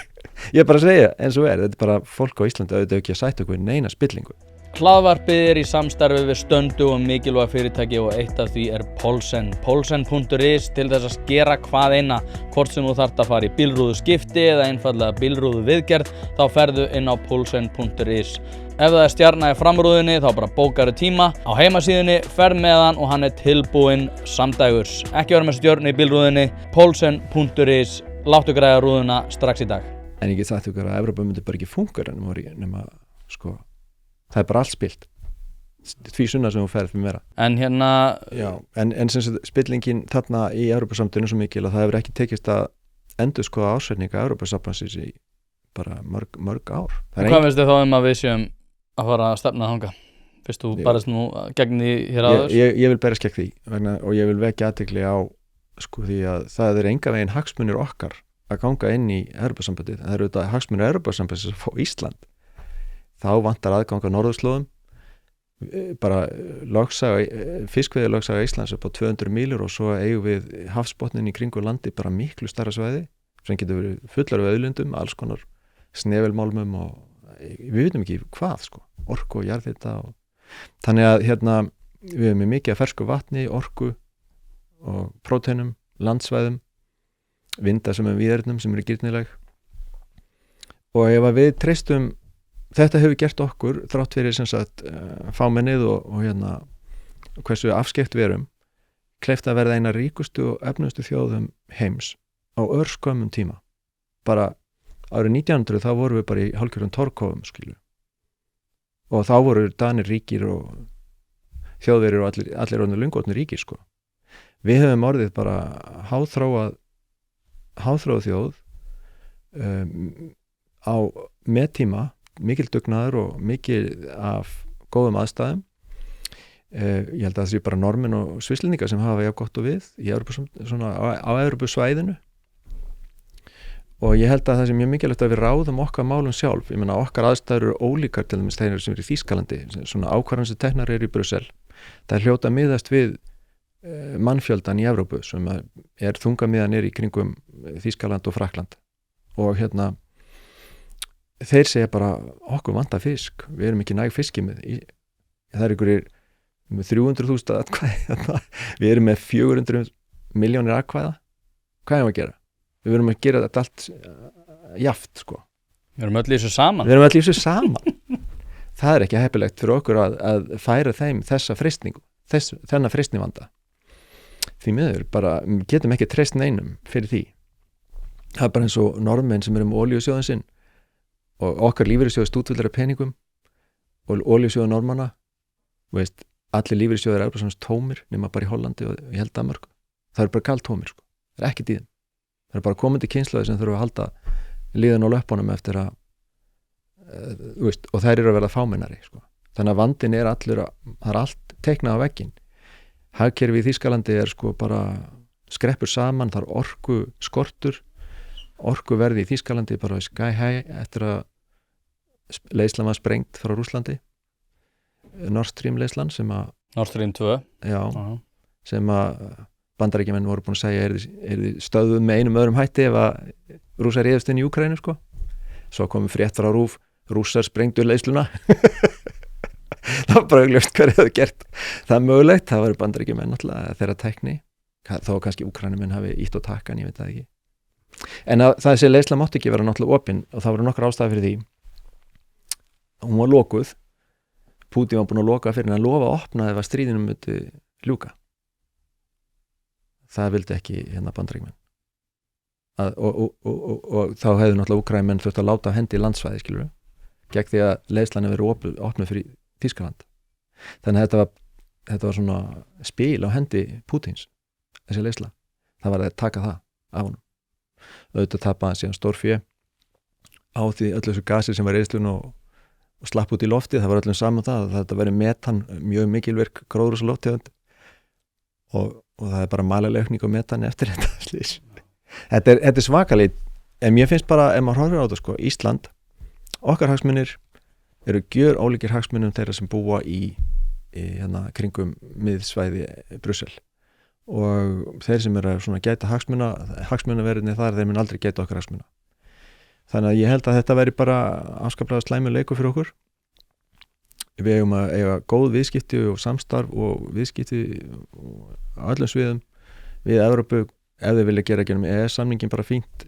Ég er bara að segja, eins og þetta er bara fólk á Íslandi auðvitað ekki að sætta okkur neina spillingu. Hlaðvarpið er í samstarfi við stöndu og mikilvæg fyrirtæki og eitt af því er Polsen. Polsen.is til þess að skera hvað eina, hvort sem þú þarft að fara í bílrúðu skipti eða einfallega bílrúðu viðgerð, þá ferðu inn á Polsen.is. Ef það er stjarna í framrúðinni þá bara bókaru tíma á heimasíðunni, ferð með hann og hann er tilbúinn samdægurs. Ekki vera með stjörnu í bílrúðinni, Polsen.is, láttu græða rúðuna strax í dag. En ég get sagt ykkur að Evrópa myndi bara ekki funka nema, sko, það er bara allt spilt. Því sunna sem hún ferð fyrir meira. En Já, en sem spillingin þarna í Evrópusamtinu svo mikil að það hefur ekki tekist að endurskoða ársreikninga Evrópusambandsins í bara mörg ár. Hvað veist þið þá að við séum að fara að stefna þangað? Fyrst þú barist nú gegn því hér áður? Ég vil berjast gegn því og ég vil vekja athygli á sko því að það er enga veginn hagsmunir okkar að ganga inn í Evrópusambandið. Það eru þetta hagsmunir Evrópusambandsins að fá Ísland. Þá vantar aðgang á norðurslóðum, bara fiskveiðilögsaga Íslands upp á 200 mílur og svo eigum við hafsbotnin í kringu landi bara miklu stærra svæði sem getur verið fullar af auðlindum, alls konar snefilmálmum og við veitum ekki hvað sko, orku og jarðhita og þannig að við erum með mikið af fersku vatni, orku og próteinum, landsvæðum, vinda sem víðernum sem eru gírnileg og ef að við treystum, þetta hefur gert okkur þrátt fyrir sem sagt fámennið og hversu afskekt við erum, kleift að verða eina ríkustu og efnustu þjóðum heims á örskömmum tíma. Bara árið 1900 þá vorum við bara í hálfgerðum torkofum skilu og þá voru Danir ríkir og þjóðverjir og allir orðnir löngu ríkir sko. Við höfum orðið bara háþróað þjóð á meðtíma, mikil dugnaður og mikil af góðum aðstæðum. Ég held að það sé bara Norðmenn og Svisslendingar sem hafa jafn gott og við í á Evrópusvæðinu og ég held að það sé mjög mikilvægt að við ráðum okkar málum sjálf. Ég meina okkar aðstæður eru ólíkar til dæmis þeir sem eru í Þýskalandi, svona ákvarðanir sem teknar eru í Brussel. Það er hljóta miðast við mannfjöldan í Evrópu sem er þungamiðan í kringum Þýskaland og Frakkland og þeir segja bara okkur vantar fisk, við erum ekki næg fiskimið það er ykkur með 300.000 atkvæði við erum með 400 milljónir atkvæða, hvað erum við að gera? Við verum að gera þetta allt jaft sko. Við erum öll í þessu saman það er ekki heppilegt fyrir okkur að færa þeim þessa freistningu þennan freistnivanda því miður bara getum ekki treyst neinum fyrir því það er bara eins og Norðmenn sem eru með olíusjóðin sinn og okkar lífeyrissjóð stútfullar af peningum og olíusjóð Norðmanna veist, allir lífeyrissjóðir er bara svona tómir nema bara í Hollandi og ég held Danmörku það eru bara kalt tómir sko, það er ekki dýðum það er bara komandi kynslaði sem þurfa að halda líðan á löppunum eftir að veist, og þær eru að verða fámennari sko. Þannig að vandinn er allur það er allt teiknað á vegginn hagkerfi í Þýskalandi er sko bara skreppur saman, það er orku skortur orkuverði í Þýskalandi bara sky high eftir að leiðslan var sprengt frá Rússlandi Nord Stream leiðslan sem að Nord Stream 2 já, sem að Bandaríkjamenn voru búin að segja er þið stöðuð með einum öðrum hætti ef að Rússar réðust inn í Úkraínu sko. Svo komum frétt frá RÚV Rússar sprengdu leiðsluna það var bara augljóst hverju hefðu gert það mögulegt, það var Bandaríkjamenn náttúrulega þeirra tækni, þó kannski Úkraínumenn hafi ítt á takkan, ég veit það ekki en að þessi leiðsla mátti ekki vera náttúrulega opin og það voru nokkra ástæður fyrir því hún var lokuð Pútín var búin að loka fyrir en að lofa að opna ef að stríðinum myndi ljúka það vildi ekki Bandaríkjamenn og þá hefðu náttúrulega Úkraínumenn þurft að láta hendi í landsvæði skilur gegn því að leiðslan hefur verið opnuð fyrir Þýskaland þannig að þetta var svona spil á hendi Pútíns þessi leiðsla, það var að taka það af honum auðvitað tapaði hann síðan stórfé á því öllu þessu gasi sem var í leiðslun og slapp út í lofti, það var öllum saman það að þetta verið metan, mjög mikilvirk gróðurhúsalofttegund og það er bara mælileg aukning á metani eftir þetta slys. Þetta er svakalegt en mér finnst bara, ef maður horfir á þetta sko, Ísland, okkar hagsmunir eru gjör ólíkir hagsmunum þeirra sem búa í kringum miðsvæði Brussel og þeir sem eru að gæta hagsmunaverðinni þar, þeir mun aldrei gæta okkar hagsmuna. Þannig að ég held að þetta veri bara afskaplega slæmur leikur fyrir okkur. Við eigum að eiga góð viðskipti og samstarf og viðskipti á öllum sviðum við Evrópu ef þið vilja gera genum EES-samningin bara fínt.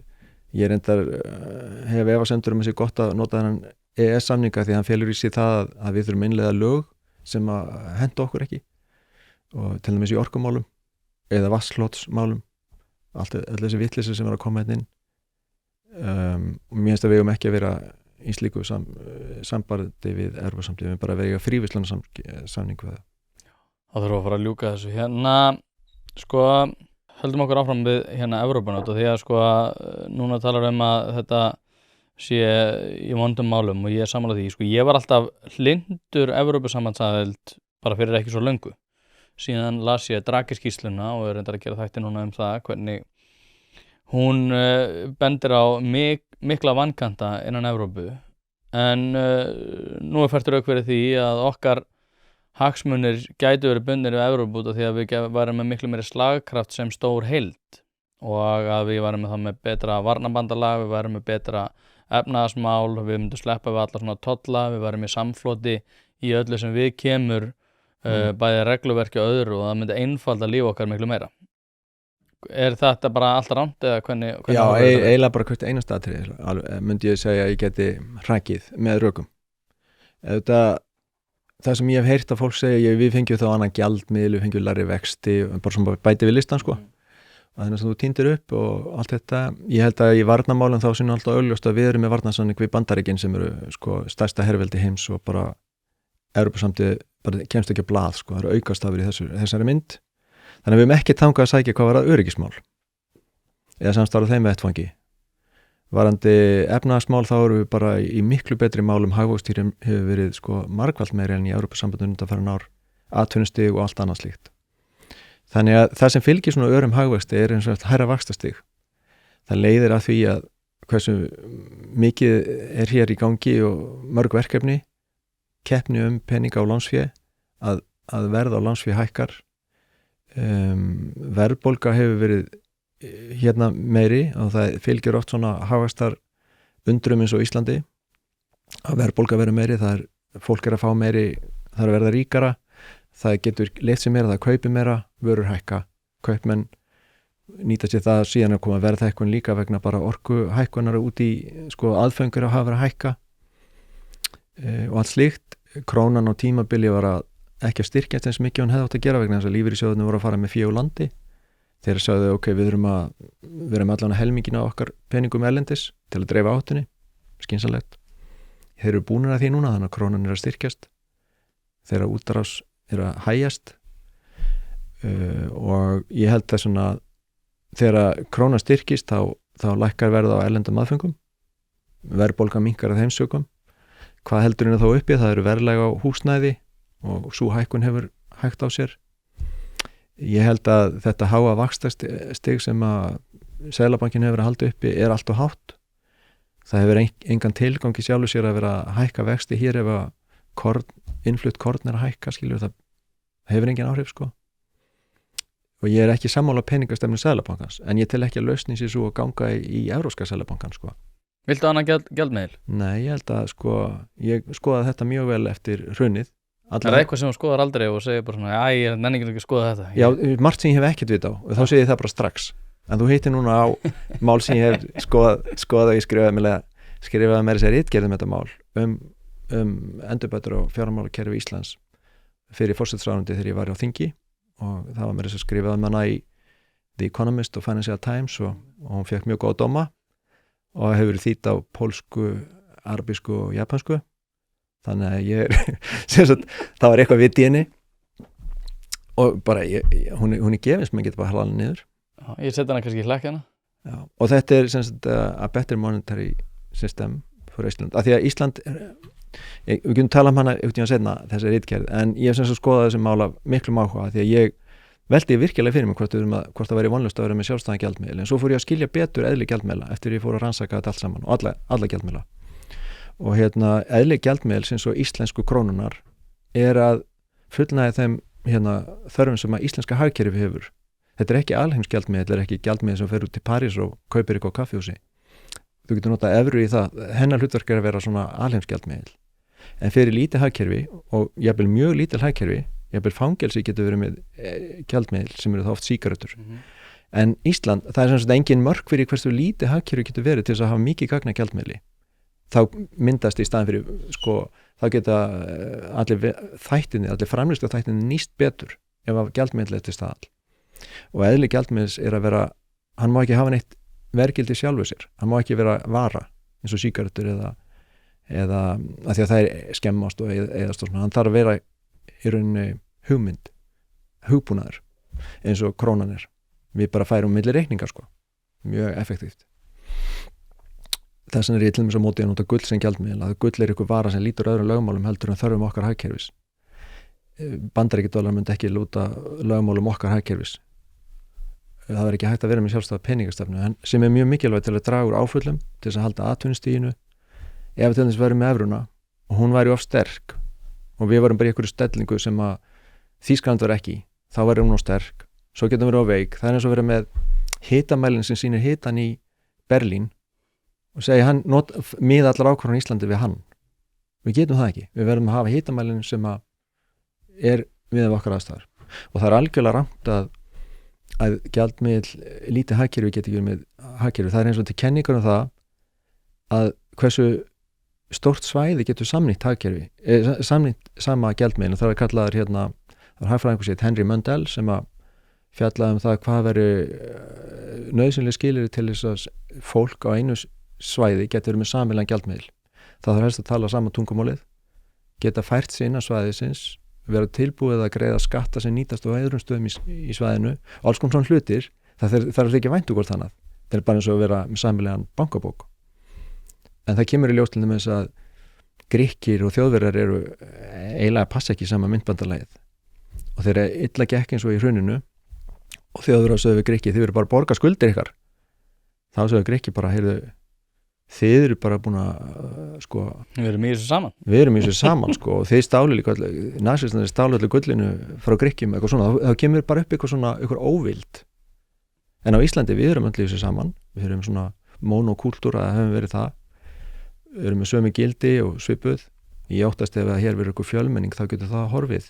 Ég hef efasemdur þessi gott að nota þennan EES-samninga því hann felur í sig það að við þurfum innleiða lög sem að henda okkur ekki og til dæmis í orkumálum eða vatnsflótsmálum öll þessi vitleysa sem er að koma hérna inn og mér finnst að við eigum ekki að vera í slíku sambandi við Evrópusambandsríkin, við bara verið fríverslunarsamning við það. Það þurfum að fara að ljúka þessu sko, höldum okkur áfram við Evrópunót og því að sko núna talar að þetta sé í vondum málum og ég er sammála því, sko ég var alltaf hlindur Evrópusambandsaðild bara fyrir ekki svo löngu. Síðan las ég Draghi-skýrsluna og er reyndar að gera þætti núna það hvernig hún bendir á mikla vankanta innan Evrópu en nú er fært rauk fyrir því að okkar hagsmunir gætu verið bundnir við Evrópu út af því að við værum með miklu meiri slagkraft sem stór heild og að við værum með betra varnarbandalag, við værum með betra efnahagsmál, við myndum sleppa við alla svona tolla, við varum í samfloti í öllu sem við kemur bæði regluverki og öðru og það myndi einfalda líf okkar miklu meira. Er þetta bara allt rangt eða hvernig Já, eiginlega bara hvert einasta atriði myndi ég segja að ég geti hrakið með rökum. Það sem ég hef heyrt að fólk segja, við fengjum þá annan gjaldmiðil, við fengjum lægri vexti, bara svona bæti við listan sko. Og þannig að þú týndir upp og allt þetta, ég held að í varnarmálum þá sinna alltaf augljóst að við erum með varnarsamning við Bandaríkin sem eru sko stærsta herveldi heims og bara Evrópusamtið bara kemst ekki að blað sko, það eru aukastafir í þessari mynd. Þannig að við höfum ekki þangað að sækja hvað var að öryggismál eða samstarf þeim vettfangi. Varandi efnahagsmál þá erum við bara í miklu betri málum, hagvöxtur hefur verið sko margfalt meiri en í Evrópusambandinu undanfarin ár, atvinnustig og allt annað slíkt. Þannig að það sem fylgir svona örum hagvexti er eins og hærra vaxtastig. Það leiðir að því að hversu mikið er hér í gangi og mörg verkefni, keppni peninga á lánsfé, að verð á lánsfé hækkar. Verðbólga hefur verið hérna meiri og það fylgir oft svona hagvaxtar undrum eins og Íslandi að verðbólga verður meiri, fólk er að fá meiri, það er að verða ríkara, það getur leyft sér meira, það kaupir meira, vörur hækka, kaupmenn nýta sér það, síðan að koma verðhækkun líka vegna bara orkuhækkunar út í sko aðföngur að hafa verið að hækka og allt slíkt. Krónan á tímabili var að ekki að styrkjast eins mikið hún hefði átt að gera vegna þess að lífeyrissjóðirnir voru að fara með fé úr landi. Þeir sagði ok, við erum allan að helmingina okkar peningum erlendis til að dreifa áttunni, skynsamlegt. Þeir eru búnir að því núna, þannig að krónan er að styrkjast, þeirra útrás er að hægjast og ég held þess að þegar krónan styrkist þá lækkar verð á erlendum aðföngum, verðbólga minnkar að þeim sökum. Hvað heldur henni þá uppi? Það eru verðlag á húsnæði og sú hækkun hefur hægt á sér. Ég held að þetta háa vaxtastig sem að Seðlabankinn hefur að halda uppi er allt of hátt. Það hefur engan tilgangi sjálfur sér að vera að hækka vexti hér ef að innflutt korn er að hækka, skilur, það hefur engin áhrif sko. Og ég er ekki sammála peningastefnu Seðlabankans, en ég tel ekki að lausnin sé svo að ganga í Evrópska Seðlabankan sko. Viltu annan gjaldmiðil? Nei, ég held að sko, ég skoða þetta mjög vel eftir hrunið. Er það eitthvað sem þú skoðar aldrei og segir bara svona, ég er nenni ekki að skoða þetta? Já, margt sem ég hef ekkert vita á og þá segir ég það bara strax. En þú heitir núna á mál sem ég hef skoðað og ég skrifaði með þess að ritgerðum þetta mál endurbætur á fjármálakerfi Íslands fyrir forsætisráðuneyti þegar ég var á þingi og það var með þess að skrifaði manna í The Economist og Financial Times og hún fekk mjög góða dóma og hefur þýtt á pólsku, arabísku og japansku. Þannig að það var eitthvað vitt í henni og bara hún er gefins, maður getur bara halað niður. Já, ég setja hana kannski í hlækjana. Já, og þetta er a better monetary system fyrir Ísland. Af því að Ísland, við getum talað hana út í að setna þessari ritgerð, en ég hef skoðað þessi mála miklum áhuga því að ég veldi virkilega fyrir mig hvort það væri vonlaust að vera með sjálfstæðan gjaldmiðil, en svo fór ég að skilja betur eðli gjaldmiðla eftir ég fór að rannsaka þetta allt saman og alla gjaldmiðla. Og eðli gjaldmiðils eins og íslensku krónunar er að fullnægja þeim þörfum sem að íslenska hagkerfi hefur. Þetta er ekki alheimsgjaldmiðil, þetta er ekki gjaldmiðil sem fer út til París og kaupir eitthvað á kaffihúsi. Þú getur notað evru í það, hennar hlutverk er að vera svona alheimsgjaldmiðil. En fyrir lítið hagkerfi og jafnvel mjög lítið hagkerfi, jafnvel fangelsi getur verið með gjaldmiðil sem eru þá oft sígarettur. En Ísland, það er sem sagt engin mörk fyrir hversu lítið hagkerfi getur verið til þess að hafa mikið gagna gjaldmiðli. Þá myndast í staðin fyrir þá geta allir framleiðslu þættinni nýst betur ef að gjaldmiðil er til staðal. Og eðli gjaldmiðils er að vera, hann má ekki hafa neitt verðgildi sjálfu sér, hann má ekki vera vara eins og sígarettur eða að því að það er skemmast og eðast og svona, hann þarf að vera í rauninni hugmynd, hugbúnaður eins og krónan er. Við bara færum milli reikningar sko, mjög effektíft. Þess vegna er ég til dæmis á móti að nota gull sem gjaldmiðil, að gull er ykkur vara sem lítur öðrum lögmálum heldur en þörfum okkar hagkerfis. Bandaríkjadollar myndi ekki lúta lögmálum okkar hagkerfis. Það er ekki hægt að vera með sjálfstæða peningastefnu, sem er mjög mikilvægt til að draga úr áföllum, til þess að halda atvinnustiginu. Ef við til dæmis verðum með evruna og hún væri of sterk og við varum bara í einhverju stellingu sem að Þýskaland var ekki, þá væri hún of sterk, svo getum við verið of veik. Það er eins og verið með hitamælinn sem sýnir hitan í Berlín og segja hann miða allar ákvarðanir í Íslandi við hann. Við getum það ekki. Við verðum að hafa hitamælinn sem að við okkar aðstæður. Og það algjörlega rangt að gjaldmiðill lítið hagkerfi geti ekki með hagkerfi. Það eins og til kenningar um það að hversu stórt svæði getur samnýtt hagkerfi, samnýtt sama gjaldmiðil. Það kallaður það var hagfræðingur sér Henry Mundell sem að fjallaði það hvað veri nauðsynlega skilyrði til þess að fólk á einu svæði getur verið með sameiginlegan gjaldmiðil. Það þarf helst að tala saman tungumálið, geta fært sig innan svæðisins, vera tilbúið að greiða skatta sem nýtast á öðrum stöðum í svæðinu, alls konar svona hlutir. Það þarf ekki væntu hvort annað. Það bara eins og að vera með sameiginlegan bankabók. En það kemur í ljós til þess að Grikkir og Þjóðverjar eru eiginlega passa ekki sama myntbandalagið. Og þeir illa gekk eins og í hruninu og Þjóðverjar sögðu við Grikki, þið eru bara að borga skuldir ykkar. Þá sögðu Grikki bara, heyrðu, þið eru bara búin að Við erum í þessu saman. Við erum í þessu saman og þeir stálu líka nasistarnir stálu allir gullinu frá Grikkjum eitthvað svona, þá kemur bara upp eitthvað svona eitthvað óvild. En á Íslandi við erum allir í þessu saman, við erum svona monokúltúra, það hefum verið það. Við erum með sömu gildi og svipuð. Ég óttast ef að hér verður eitthvað fjölmenning þá getur það horfið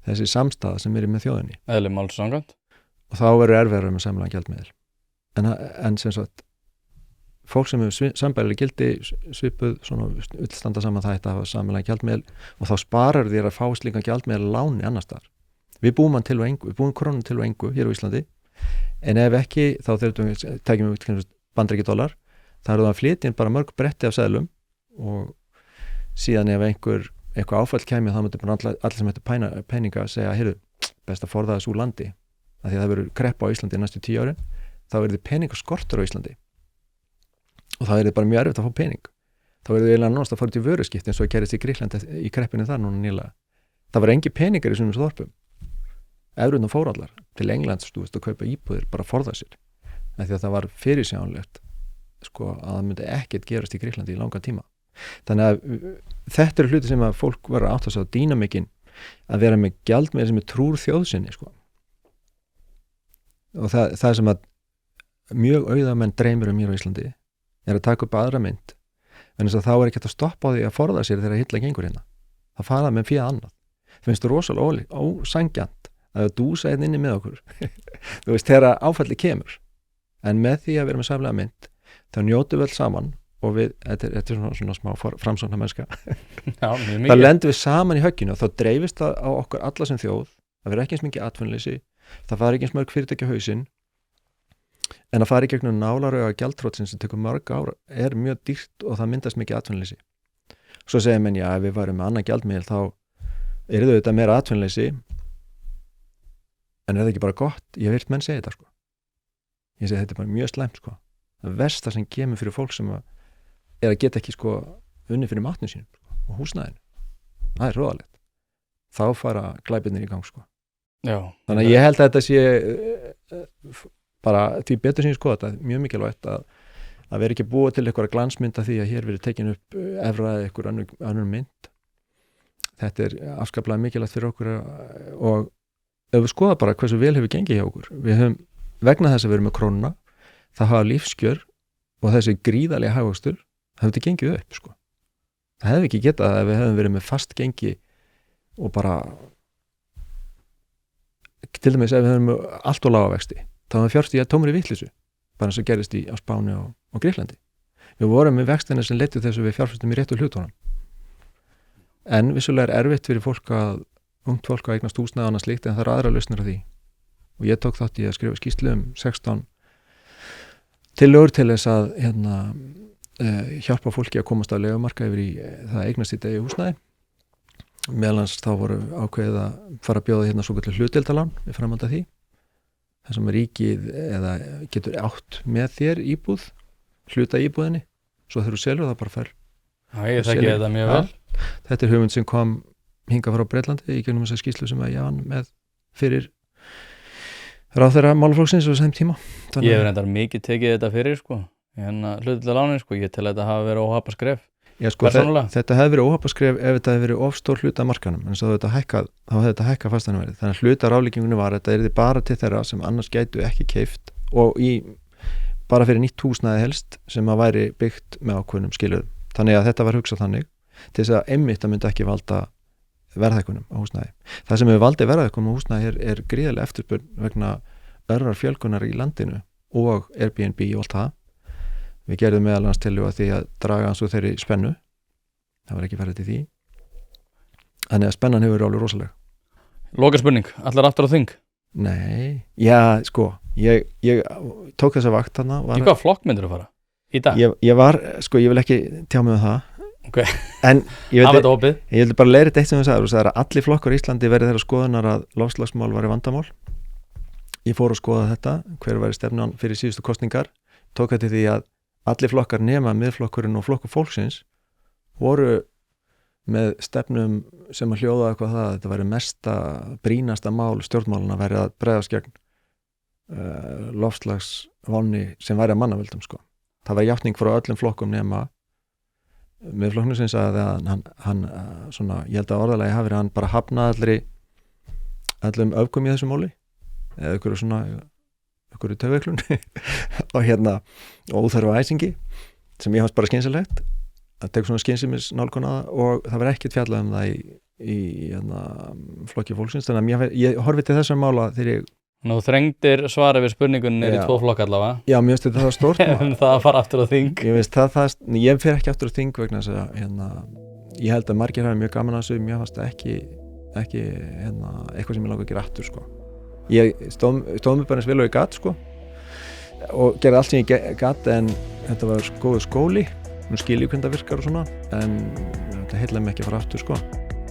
þessi samstaða sem er með þjóðinni. Eðli máls samkvæmt. Og þá verður erfiðara með sameiginlegan gjaldmiðil. En sem sagt fólk sem hefur sambærileg gildi svipuð svona standa saman það að hafa sameiginlegan gjaldmiðil og þá sparar þér að fá slíkan gjaldmiðil láni annars staðar. Við búum hann til og engu, við búum krónum til og engu hér á Íslandi. En ef ekki þá tekjum við bandaríkjadollar, það eru það að flytja inn bara mörg bretti af seðlum og síðan ef eitthvað áfall kæmi þá myndi bara allir sem hættu peninga segja, heyrðu, best að forða þessu úr landi af því að það verður kreppa á Íslandi næstu 10 árin, þá verður peningaskortur á Íslandi og það verður bara mjög erfitt að fá pening. Þá verður eiginlega nánast að fara til vöruskipti eins og gerist í Grikklandi í kreppinu þar núna nýlega. Það var engin peningar í svona þorpum. Evrurnar fóru allar til Englands að kaupa íbúðir, bara forða sér af því að það var fyrirsjánlegt að það myndi ekkert gerast í Grikklandi í langan tíma. Þannig að þetta eru hluti sem að fólk verður að átta sig á dýnamikinn að vera með gjaldmiðil sem er trúr þjóðsinni og það sem að mjög auðamenn dreymir hér á Íslandi er að taka upp aðra mynd en þess að þá er ekki hægt að stoppa á því að forða sér þegar hilla gengur hérna. Það fara með fyrir annað. Það finnst rosalega ósangjant að dúsa einn inni með okkur þú veist, þegar áfalli kemur en með því að vera með samlega mynd þá njótu vel saman og við, þetta er svona smá framsóknar mennska þá lendum við saman í högginu og þá dreifist það á okkur alla sem þjóð, það verður ekki eins mikið atvinnuleysi, það fari ekki eins mörg fyrirtæki á hausinn en að fara í gegnum nálarauga gjaldþrotsins sem tekur mörg ára er mjög dýrt og það myndast mikið atvinnuleysi. Svo segir menn, já, ef við varum með annan gjaldmiðil þá er þetta meira atvinnuleysi en er það ekki bara gott? Ég hef heyrt menn segja þetta Ég segi þetta er bara mjög slæmt Það versta sem kemur fyrir fólk sem er að geta ekki unni fyrir matnum sínum og húsnæðinu. Það er hróðalegt. Þá fara glæpirnir í gang Já. Þannig að ég held að þetta sé bara því betur sem ég þetta mjög mikilvægt að vera ekki búið til eitthvað glansmynda því að hér verið tekin upp evra eða eitthvað önnur mynd. Þetta er afskaplega mikilvægt fyrir okkur og ef við skoða bara hversu vel hefur gengið hjá okkur. Við höfum vegna þess að við erum með krónuna, það hafa lífskjör og þessi gríðarlega hagvöxtur, það hefði gengið upp Það hefði ekki getað ef við hefðum verið með fast gengi og bara til dæmis ef við hefðum með allt og lága vexti, þá hefðum við fjárst í að tómur í vitleysu, bara eins og gerist á Spáni og Grikklandi. Við vorum með vextina sem leiddu þess að við fjárfestum í réttu hlutunum. En vissulega er erfitt fyrir ungt fólk að eignast húsnæði og annað slíkt en það aðra lausnir á því. Og ég tók þátt í að skrifa skýrslu 16 tillögur til þess að hjálpa fólki að komast á leigumarkað yfir í það að eignast sitt eigið húsnæði. Meðalans þá voru ákveðið að fara að bjóða svokallað hlutdeildarlán við framhald af því. Það sem ríkið eða getur átt með þér íbúð, hluta íbúðinni, svo þegar þú selur það bara fer. Ég þekki þetta mjög vel. Þetta er hugmynd sem kom hingað frá Breitlandi í gegnum þessa skýrslu sem ég vann með fyrir ráðherra málaflokksins á þessum tíma. Ég hef reyndar mikið tekið þetta fyrir hlutdeildarlánin, ég tel að þetta hafi verið óhappa skref. Já, þetta hefði verið óhappa skref ef þetta hefði verið ofstór hluta af markanum, en þá hefði þetta hækkað fasteignaverðið. Þannig að hluta ráðlíkingunni var að þetta yrði bara til þeirra sem annars gætu ekki keypt og í bara fyrir nýtt húsnæði helst sem að væri byggt með ákveðnum skilyrðum. Þannig að þetta var hugsað þannig til þess að einmitt að myndi ekki valda verðhækkunum á húsnæði. Það sem hefur valdið verðhækkunum á húsnæði er gríðarlega eftirspurn vegna örrar fjölgunar í landinu og Airbnb og allt það. Við gerðum meðal annars tillögu að því að draga hans úr þeirri spennu. Það var ekki farið til því. Þannig að spennan hefur verið alveg rosaleg. Loka spurning, allar aftur á þing? Nei, já, sko, ég tók þessa vakt þarna. Í hvað flokk myndir þú fara? Í dag? Ég var, sko, ég vil ekki tjá mig um það. Ok, En ég hafa þetta opið. vildi bara leiðrétta eitt sem þú sagðir að allir flokkar í Íslandi verið þeirra skoðunar að loftslagsmál væri vandamál. Ég fór að skoða þetta, hver væri stefnan fyrir síðustu kosningar, tók þetta því að allir flokkar nema Miðflokkurinn og Flokkur fólksins voru með stefnum sem að hljóða eitthvað það að þetta væri mesta, brínasta mál stjórnmálana væri að bregðast gegn loftslagsvánni sem væri að mannavöldum, sko. Það var játning frá öllum flokkum nema Miðflokknum sem sagði að hann svona, ég held að orðalagi hafi verið hann bara hafnaði allum öfgum í þessu máli eða ykkur svona ykkur töfveiklun og óþarfa æsingi sem ég fannst bara skynsilegt að tekur svona skynsimis nálguna og það var ekkert fjallað um það í flokki fólksins, þannig að ég horfi til þessar mála þegar ég Nú þrengdir svara við spurningunni í 2 flokk allavega. Já, mér finnst þetta stórt það að fara aftur á þing. Ég fer ekki aftur á þing vegna þess að ég held að margir hafa mjög gaman að þessu, mér fannst ekki eitthvað sem ég langar að gera aftur, sko. Ég stóð mig bara eins vel og ég gat, sko, og gerði allt sem ég gat, en þetta var góður skóli, nú skil ég hvernig það virkar og svona, en þetta heillaði mig ekki að fara aftur, sko.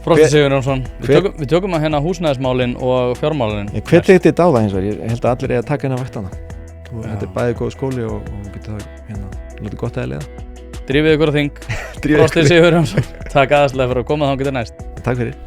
Frosti Sigurjónsson, við tökum að hérna húsnæðismálin og fjármálin. Hver tekið þetta á það eins og ég held að allir að taka hérna vaktana. Þetta er bæði góð skóli og getur það lítið gott að leiða. Drífið ykkur á þing. Frosti Sigurjónsson, takk aðeinslega fyrir að koma þangað til næst. Takk fyrir.